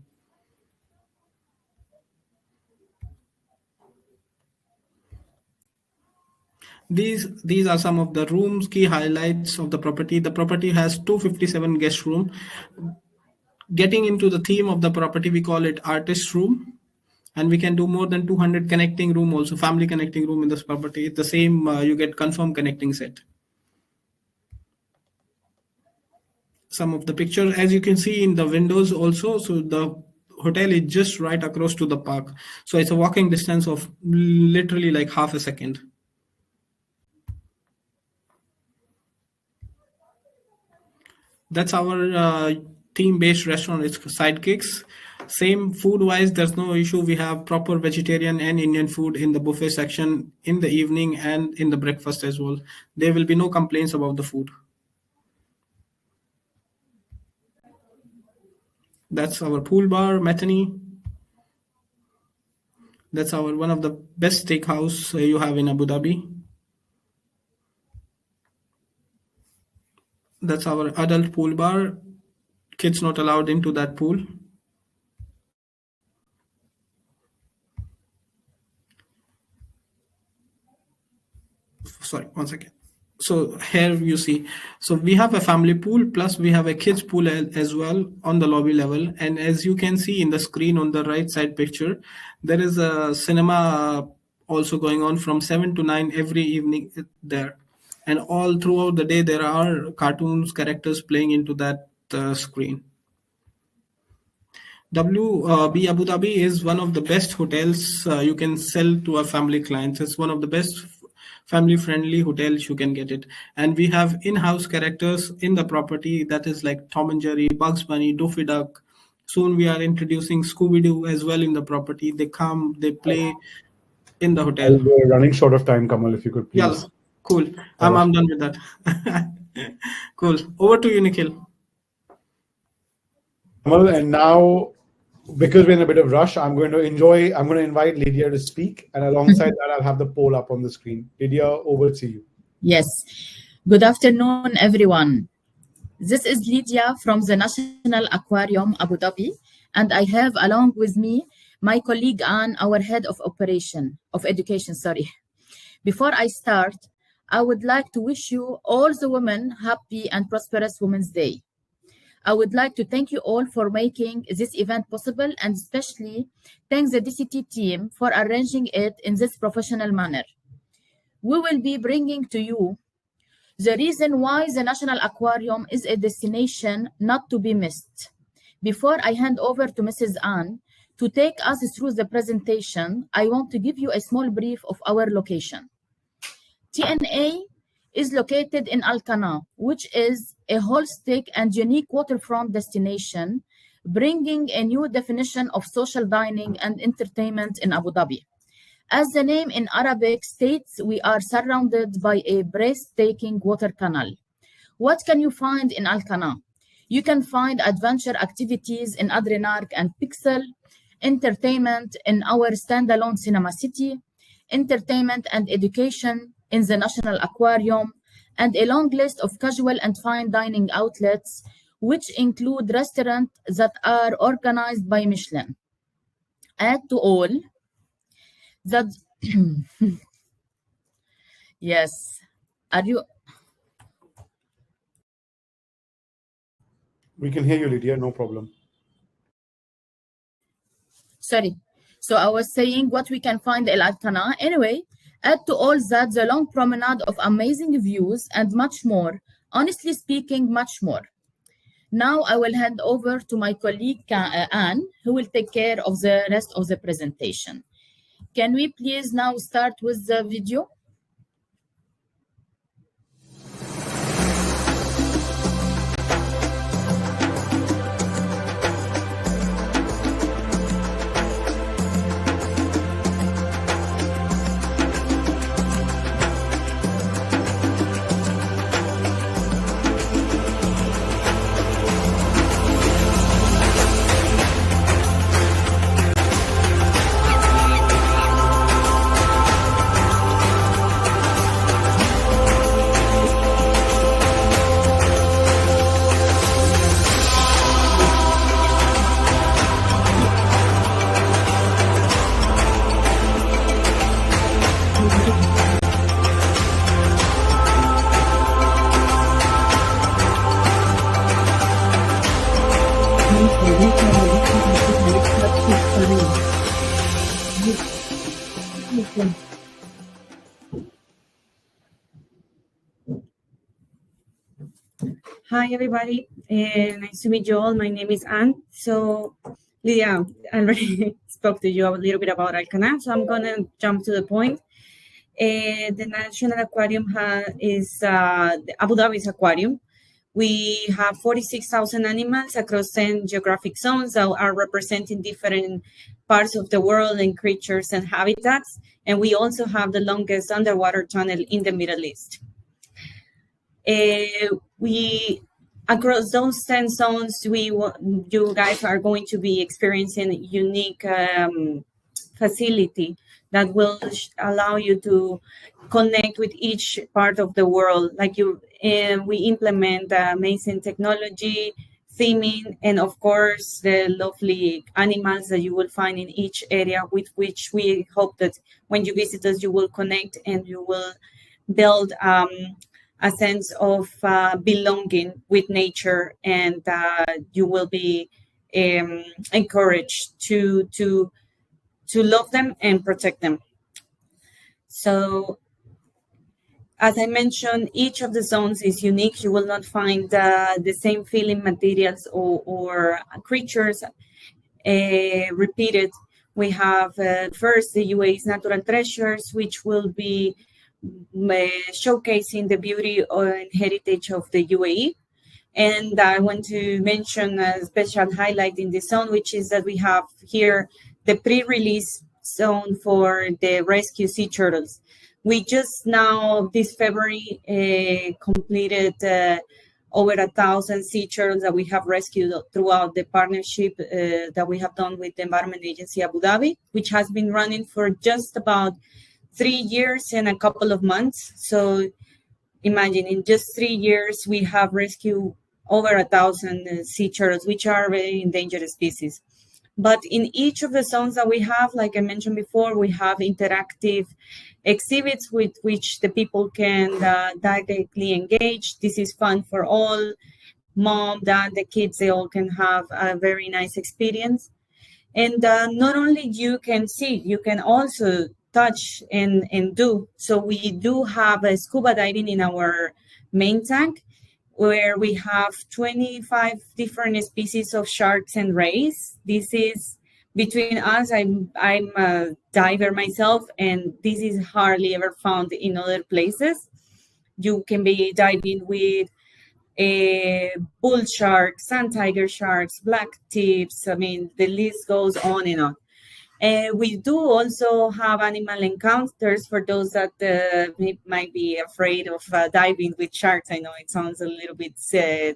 These are some of the rooms, key highlights of the property. The property has 257 guest room. Getting into the theme of the property, we call it artist room, and we can do more than 200 connecting room, also family connecting room in this property. It's the same, you get confirmed connecting set. Some of the pictures, as you can see in the windows also, so the hotel is just right across to the park. So it's a walking distance of literally like half a second. That's our theme-based restaurant. It's Sidekicks. Same food-wise, there's no issue. We have proper vegetarian and Indian food in the buffet section in the evening and in the breakfast as well. There will be no complaints about the food. That's our pool bar, Metheny. That's our one of the best steakhouse you have in Abu Dhabi. That's our adult pool bar. Kids not allowed into that pool. Sorry, one second. So here you see, so we have a family pool, plus we have a kids pool as well on the lobby level. And as you can see in the screen on the right side picture, there is a cinema also going on from 7 to 9 every evening there. And all throughout the day, there are cartoons, characters playing into that screen. WB Abu Dhabi is one of the best hotels you can sell to our family clients. It's one of the best family-friendly hotels you can get it. And we have in-house characters in the property that is like Tom and Jerry, Bugs Bunny, Daffy Duck. Soon we are introducing Scooby-Doo as well in the property. They come, they play in the hotel. We're running short of time, Kamal, if you could please. Yeah, cool. I'm done with that. Cool. Over to you, Nikhil. Kamal, and now, because we're in a bit of rush, I'm going to invite Lydia to speak, and alongside that, I'll have the poll up on the screen. Lydia, over to you. Yes. Good afternoon, everyone. This is Lydia from the National Aquarium, Abu Dhabi, and I have along with me my colleague Anne, our head of education. Before I start, I would like to wish you all the women happy and prosperous Women's Day. I would like to thank you all for making this event possible, and especially thank the DCT team for arranging it in this professional manner. We will be bringing to you the reason why the National Aquarium is a destination not to be missed. Before I hand over to Mrs. Anne to take us through the presentation, I want to give you a small brief of our location. TNA is located in Al Qana, which is a holistic and unique waterfront destination, bringing a new definition of social dining and entertainment in Abu Dhabi. As the name in Arabic states, we are surrounded by a breathtaking water canal. What can you find in Al Qana? You can find adventure activities in Adrenark and Pixel, entertainment in our standalone Cinema City, entertainment and education in the National Aquarium, and a long list of casual and fine dining outlets, which include restaurants that are organized by Michelin. Add to all that, yes, are you? We can hear you, Lydia, no problem. Sorry. So I was saying what we can find in Al-Qana. Anyway, add to all that the long promenade of amazing views and much more. Honestly speaking, much more. Now I will hand over to my colleague Anne, who will take care of the rest of the presentation. Can we please now start with the video? Hi, everybody. Nice to meet you all. My name is Anne. So, Lydia, I already spoke to you a little bit about Al-Qana, so I'm going to jump to the point. The National Aquarium is Abu Dhabi's aquarium. We have 46,000 animals across 10 geographic zones that are representing different parts of the world and creatures and habitats. And we also have the longest underwater tunnel in the Middle East. We across those 10 zones, you guys are going to be experiencing a unique facility that will allow you to connect with each part of the world. We implement amazing technology, theming, and of course the lovely animals that you will find in each area, with which we hope that when you visit us, you will connect and you will build a sense of belonging with nature, and you will be encouraged to love them and protect them. So, as I mentioned, each of the zones is unique. You will not find the same feeling materials or creatures repeated. We have first the UAE's natural treasures, which will be showcasing the beauty and heritage of the UAE. And I want to mention a special highlight in this zone, which is that we have here the pre-release zone for the rescue sea turtles. We just now, this February, completed over 1,000 sea turtles that we have rescued throughout the partnership that we have done with the Environment Agency Abu Dhabi, which has been running for just about 3 years and a couple of months. So imagine in just 3 years, we have rescued over 1,000 sea turtles, which are very endangered species. But in each of the zones that we have, like I mentioned before, we have interactive exhibits with which the people can directly engage. This is fun for all. Mom, dad, the kids, they all can have a very nice experience. And not only you can see, you can also touch and do. So we do have a scuba diving in our main tank, where we have 25 different species of sharks and rays. This is between us. I'm a diver myself, and this is hardly ever found in other places. You can be diving with bull sharks, sand tiger sharks, black tips. I mean, the list goes on and on. We do also have animal encounters for those that might be afraid of diving with sharks. I know it sounds a little bit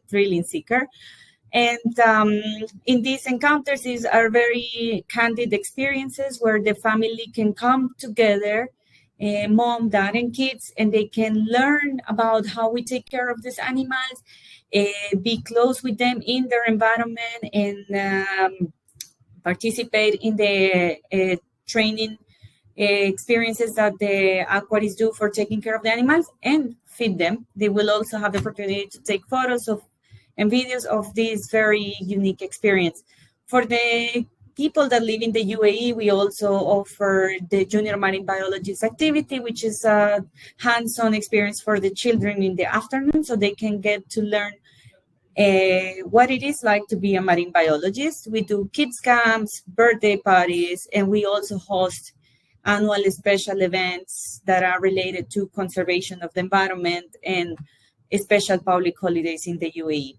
thrilling seeker. And in these encounters, these are very candid experiences where the family can come together, mom, dad, and kids, and they can learn about how we take care of these animals, be close with them in their environment, and participate in the training experiences that the aquarists do for taking care of the animals and feed them. They will also have the opportunity to take photos of and videos of this very unique experience. For the people that live in the UAE, we also offer the Junior Marine Biologist activity, which is a hands-on experience for the children in the afternoon, so they can get to learn what it is like to be a marine biologist. We do kids camps, birthday parties, and we also host annual special events that are related to conservation of the environment and special public holidays in the UAE.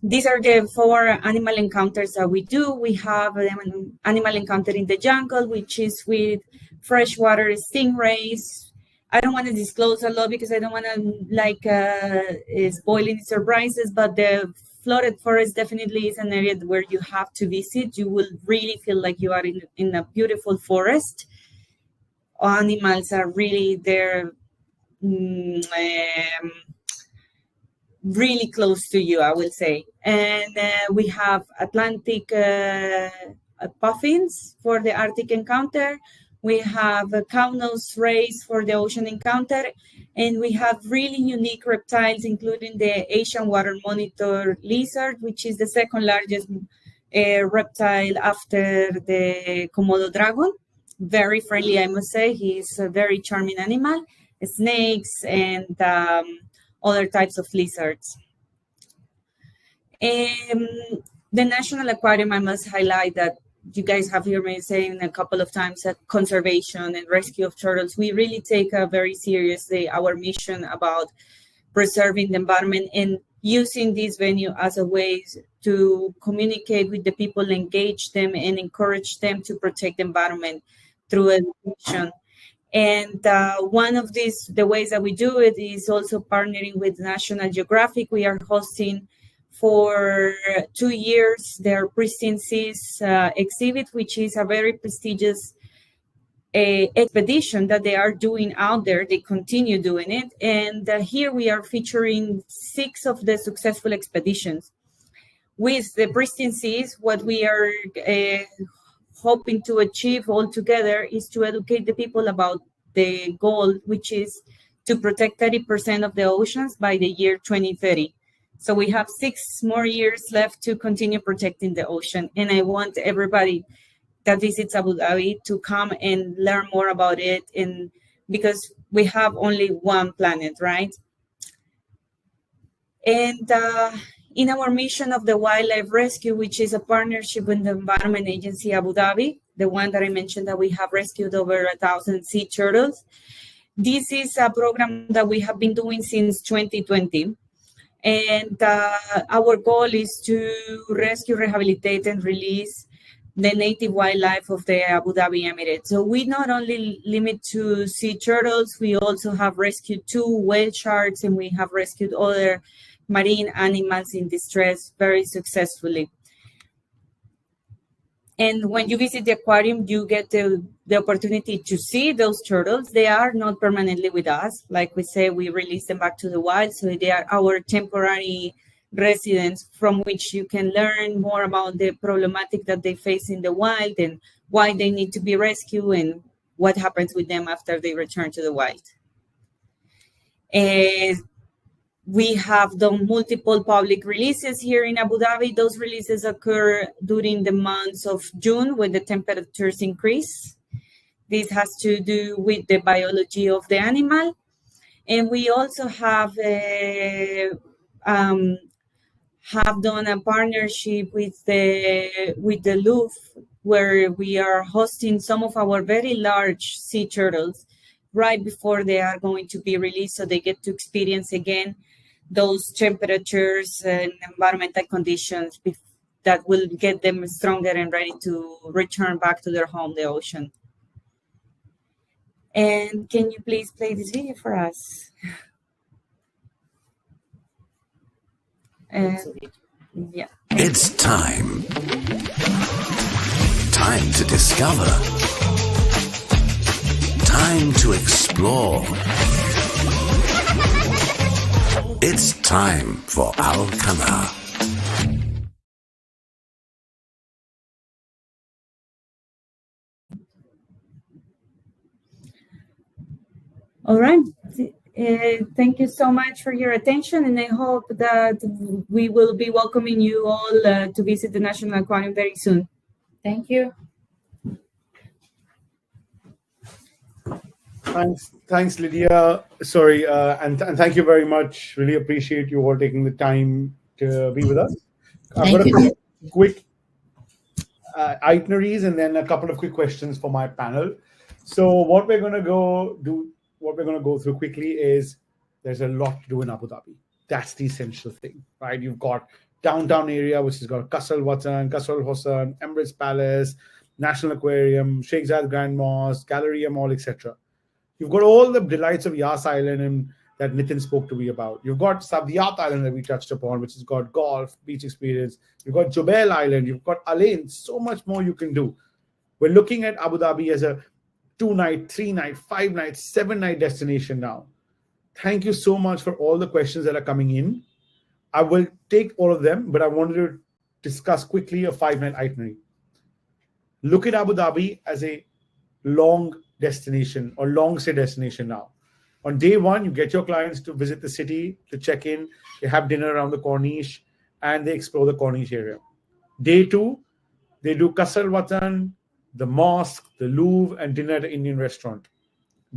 These are the 4 animal encounters that we do. We have an animal encounter in the jungle, which is with freshwater stingrays. I don't want to disclose a lot because I don't want to spoil any surprises, but the flooded forest definitely is an area where you have to visit. You will really feel like you are in a beautiful forest. Animals are really there, really close to you, I will say. And we have Atlantic puffins for the Arctic encounter. We have a cow-nose rays for the ocean encounter. And we have really unique reptiles, including the Asian water monitor lizard, which is the second largest reptile after the Komodo dragon. Very friendly, I must say. He's a very charming animal. Snakes and other types of lizards. The National Aquarium, I must highlight that you guys have heard me saying a couple of times that conservation and rescue of turtles, we really take very seriously our mission about preserving the environment and using this venue as a way to communicate with the people, engage them, and encourage them to protect the environment through education. And one of the ways that we do it is also partnering with National Geographic. We are hosting for 2 years their Pristine Seas exhibit, which is a very prestigious expedition that they are doing out there. They continue doing it. And here we are featuring 6 of the successful expeditions. With the Pristine Seas, what we are hoping to achieve all together is to educate the people about the goal, which is to protect 30% of the oceans by the year 2030. So we have 6 more years left to continue protecting the ocean. And I want everybody that visits Abu Dhabi to come and learn more about it, and because we have only one planet, right? And in our mission of the wildlife rescue, which is a partnership with the Environment Agency Abu Dhabi, the one that I mentioned that we have rescued over 1,000 sea turtles. This is a program that we have been doing since 2020. And our goal is to rescue, rehabilitate, and release the native wildlife of the Abu Dhabi Emirates. So we not only limit to sea turtles, we also have rescued 2 whale sharks, and we have rescued other marine animals in distress very successfully. And when you visit the aquarium, you get the opportunity to see those turtles. They are not permanently with us. Like we say, we release them back to the wild. So they are our temporary residents from which you can learn more about the problematic that they face in the wild and why they need to be rescued and what happens with them after they return to the wild. We have done multiple public releases here in Abu Dhabi. Those releases occur during the months of June when the temperatures increase. This has to do with the biology of the animal. And we also have done a partnership with the Louvre, where we are hosting some of our very large sea turtles right before they are going to be released, so they get to experience again those temperatures and environmental conditions that will get them stronger and ready to return back to their home, the ocean. And can you please play this video for us? Yeah. It's time. Time to discover. Time to explore. It's time for Al-Kana. All right. Thank you so much for your attention, and I hope that we will be welcoming you all to visit the National Aquarium very soon. Thank you. Thanks, Lydia. Sorry, and thank you very much. Really appreciate you all taking the time to be with us. I've got a quick itineraries and then a couple of quick questions for my panel. So what we're going to go through quickly is there's a lot to do in Abu Dhabi. That's the essential thing, right? You've got downtown area, which has got Qasr Al Watan, Qasr Al Husn, Emirates Palace, National Aquarium, Sheikh Zayed Grand Mosque, Galleria Mall, etc. You've got all the delights of Yas Island and that Nitin spoke to me about. You've got Saadiyat Island that we touched upon, which has got golf, beach experience. You've got Jubail Island. You've got Al Ain. So much more you can do. We're looking at Abu Dhabi as a 2-night, 3-night, 5-night, 7-night destination now. Thank you so much for all the questions that are coming in. I will take all of them, but I wanted to discuss quickly a 5-night itinerary. Look at Abu Dhabi as a long destination or long stay destination now. On day one, you get your clients to visit the city, to check in, they have dinner around the Corniche, and they explore the Corniche area. Day two, they do Qasr Al Watan, the mosque, the Louvre, and dinner at an Indian restaurant.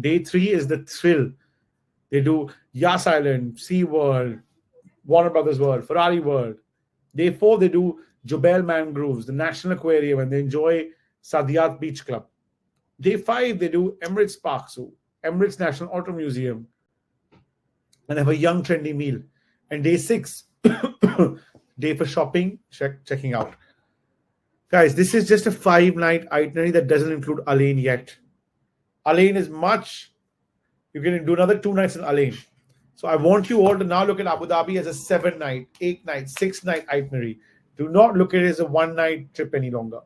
Day three is the thrill. They do Yas Island, Sea World, Warner Brothers World, Ferrari World. Day four, they do Jubail Mangroves, the National Aquarium, and they enjoy Saadiyat Beach Club. Day five, they do Emirates Park Zoo, Emirates National Auto Museum, and have a young trendy meal. And day six, day for shopping, checking out. Guys, this is just a 5-night itinerary that doesn't include Al Ain yet. Al Ain is much. You're going to do another 2 nights in Al Ain. So I want you all to now look at Abu Dhabi as a 7-night, 8-night, 6-night itinerary. Do not look at it as a 1-night trip any longer.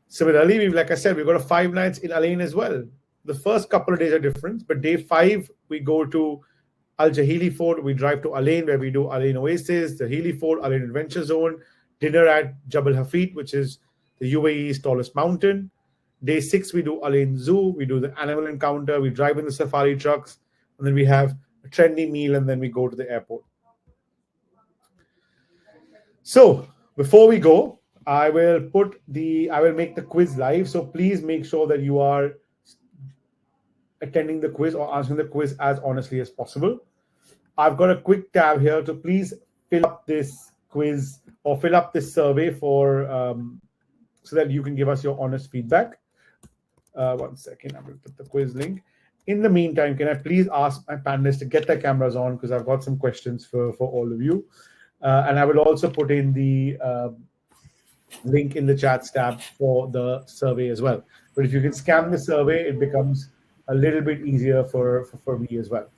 Similarly, like I said, we've got a 5 nights in Al Ain as well. The first couple of days are different, but day 5, we go to Al Jahili Fort. We drive to Al Ain, where we do Al Ain Oasis, the Jahili Fort, Al Ain Adventure Zone, dinner at Jabal Hafid, which is the UAE's tallest mountain. Day 6, we do Al Ain Zoo. We do the animal encounter. We drive in the safari trucks, and then we have a trendy meal, and then we go to the airport. So before we go, I will make the quiz live. So please make sure that you are attending the quiz or answering the quiz as honestly as possible. I've got a quick tab here to please fill up this quiz or fill up this survey for so that you can give us your honest feedback. 1 second, I'm going to put the quiz link. In the meantime, can I please ask my panelists to get their cameras on, because I've got some questions for all of you. And I will also put in the link in the chats tab for the survey as well. But if you can scan the survey, it becomes a little bit easier for me as well.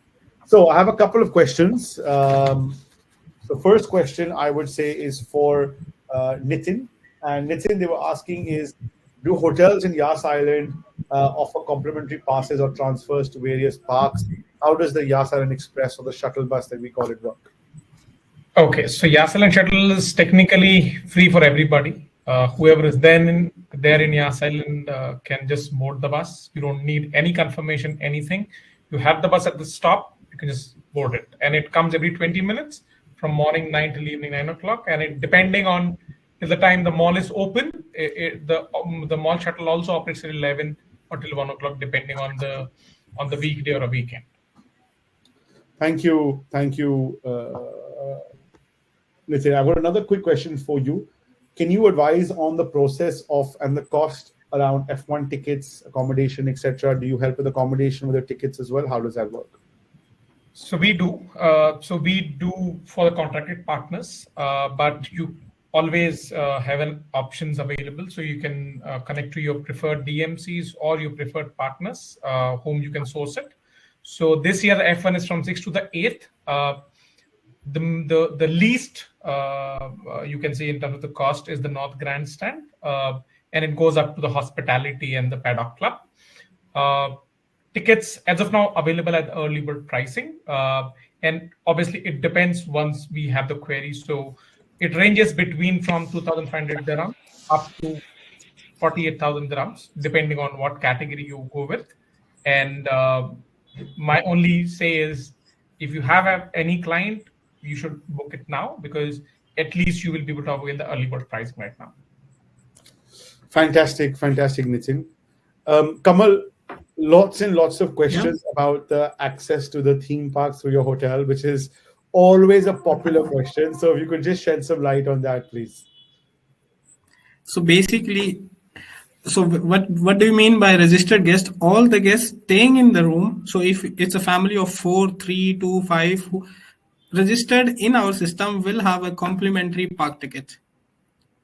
So I have a couple of questions. The first question I would say is for Nitin. And Nitin, they were asking is, do hotels in Yas Island offer complimentary passes or transfers to various parks? How does the Yas Island Express or the shuttle bus that we call it work? Okay, so Yas Island shuttle is technically free for everybody. Whoever is there in Yas Island can just board the bus. You don't need any confirmation, anything. You have the bus at the stop, you can just board it. And it comes every 20 minutes from morning 9 till evening 9 o'clock. And it, depending on the time the mall is open, the mall shuttle also operates at 11 or till 1 o'clock, depending on the weekday or a weekend. Thank you. Nitin, I've got another quick question for you. Can you advise on the process of and the cost around F1 tickets, accommodation, etc.? Do you help with accommodation with the tickets as well? How does that work? So we do. For the contracted partners, but you always have options available. So you can connect to your preferred DMCs or your preferred partners whom you can source it. So this year the F1 is from 6th to the 8th. The least you can see in terms of the cost is the North Grandstand, and it goes up to the hospitality and the paddock club. Tickets as of now available at early bird pricing, and obviously it depends once we have the query. So it ranges between from 2,500 dirhams up to 48,000 dirhams, depending on what category you go with. And My only say is, if you have any client, you should book it now, because at least you will be able to avail the early bird pricing right now. Fantastic, Nitin. Kamal, lots and lots of questions about the access to the theme parks through your hotel, which is always a popular question. So if you could just shed some light on that, please. So basically, what do you mean by registered guest? All the guests staying in the room. So if it's a family of 4, 3, 2, 5 who registered in our system will have a complimentary park ticket.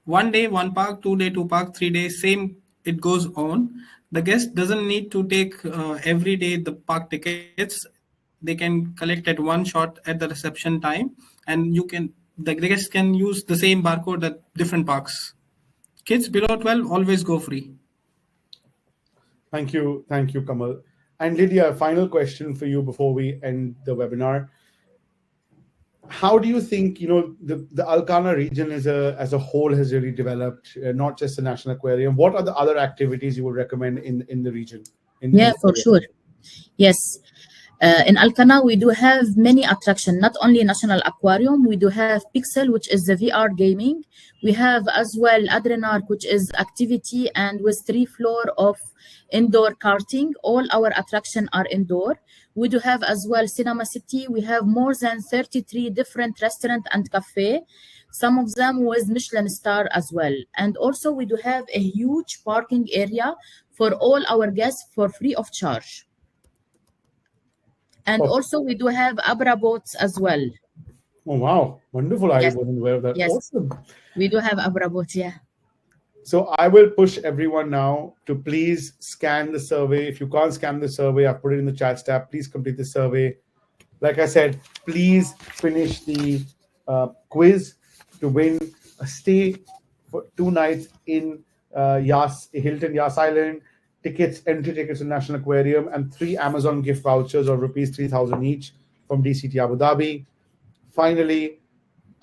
1 day, 1 park, 2 day, 2 park, 3 days, same, it goes on. The guest doesn't need to take every day the park tickets. They can collect at one shot at the reception time, and the guests can use the same barcode at different parks. Kids below 12 always go free. Thank you, Kamal. And Lydia, final question for you before we end the webinar. How do you think the Alcana region as a whole has really developed, not just the National Aquarium? What are the other activities you would recommend in the region? For sure. Yes. In Alcana, we do have many attractions, not only National Aquarium. We do have Pixel, which is the VR gaming. We have as well Adrenarch, which is activity and with 3 floors of indoor karting. All our attractions are indoor. We do have as well Cinema City. We have more than 33 different restaurants and cafes, some of them with Michelin star as well. And also we do have a huge parking area for all our guests for free of charge. And also we do have Abra boats as well. Oh, wow. Wonderful. I wasn't aware of that. Yes. Awesome. We do have Abra boats, yeah. So I will push everyone now to please scan the survey. If you can't scan the survey, I've put it in the chat tab. Please complete the survey. Like I said, please finish the quiz to win a stay for 2 nights in Hilton Yas Island, entry tickets to National Aquarium, and 3 Amazon gift vouchers of rupees 3,000 each from DCT Abu Dhabi. Finally,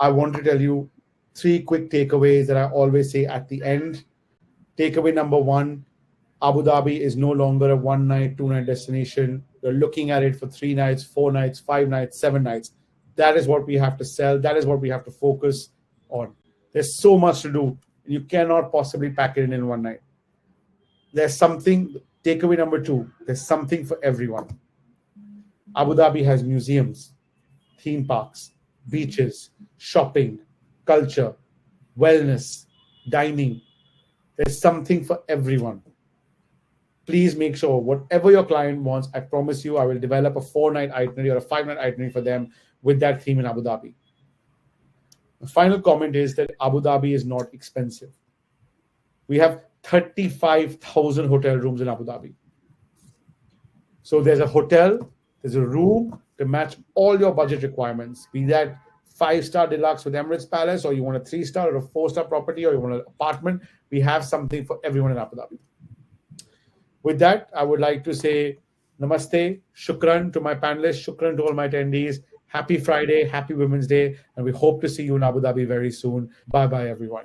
I want to tell you 3 quick takeaways that I always say at the end. Takeaway number 1, Abu Dhabi is no longer a 1 night, 2 night destination. We're looking at it for 3 nights, 4 nights, 5 nights, 7 nights. That is what we have to sell. That is what we have to focus on. There's so much to do. You cannot possibly pack it in 1 night. There's something, takeaway number 2, there's something for everyone. Abu Dhabi has museums, theme parks, beaches, shopping, culture, wellness, dining. There's something for everyone. Please make sure whatever your client wants, I promise you I will develop a 4-night itinerary or a 5-night itinerary for them with that theme in Abu Dhabi. The final comment is that Abu Dhabi is not expensive. We have 35,000 hotel rooms in Abu Dhabi. So there's a hotel, there's a room to match all your budget requirements, be that 5-star deluxe with Emirates Palace, or you want a 3-star or a 4-star property, or you want an apartment. We have something for everyone in Abu Dhabi. With that, I would like to say namaste, shukran to my panelists, shukran to all my attendees. Happy Friday, happy Women's Day, and we hope to see you in Abu Dhabi very soon. Bye-bye, everyone.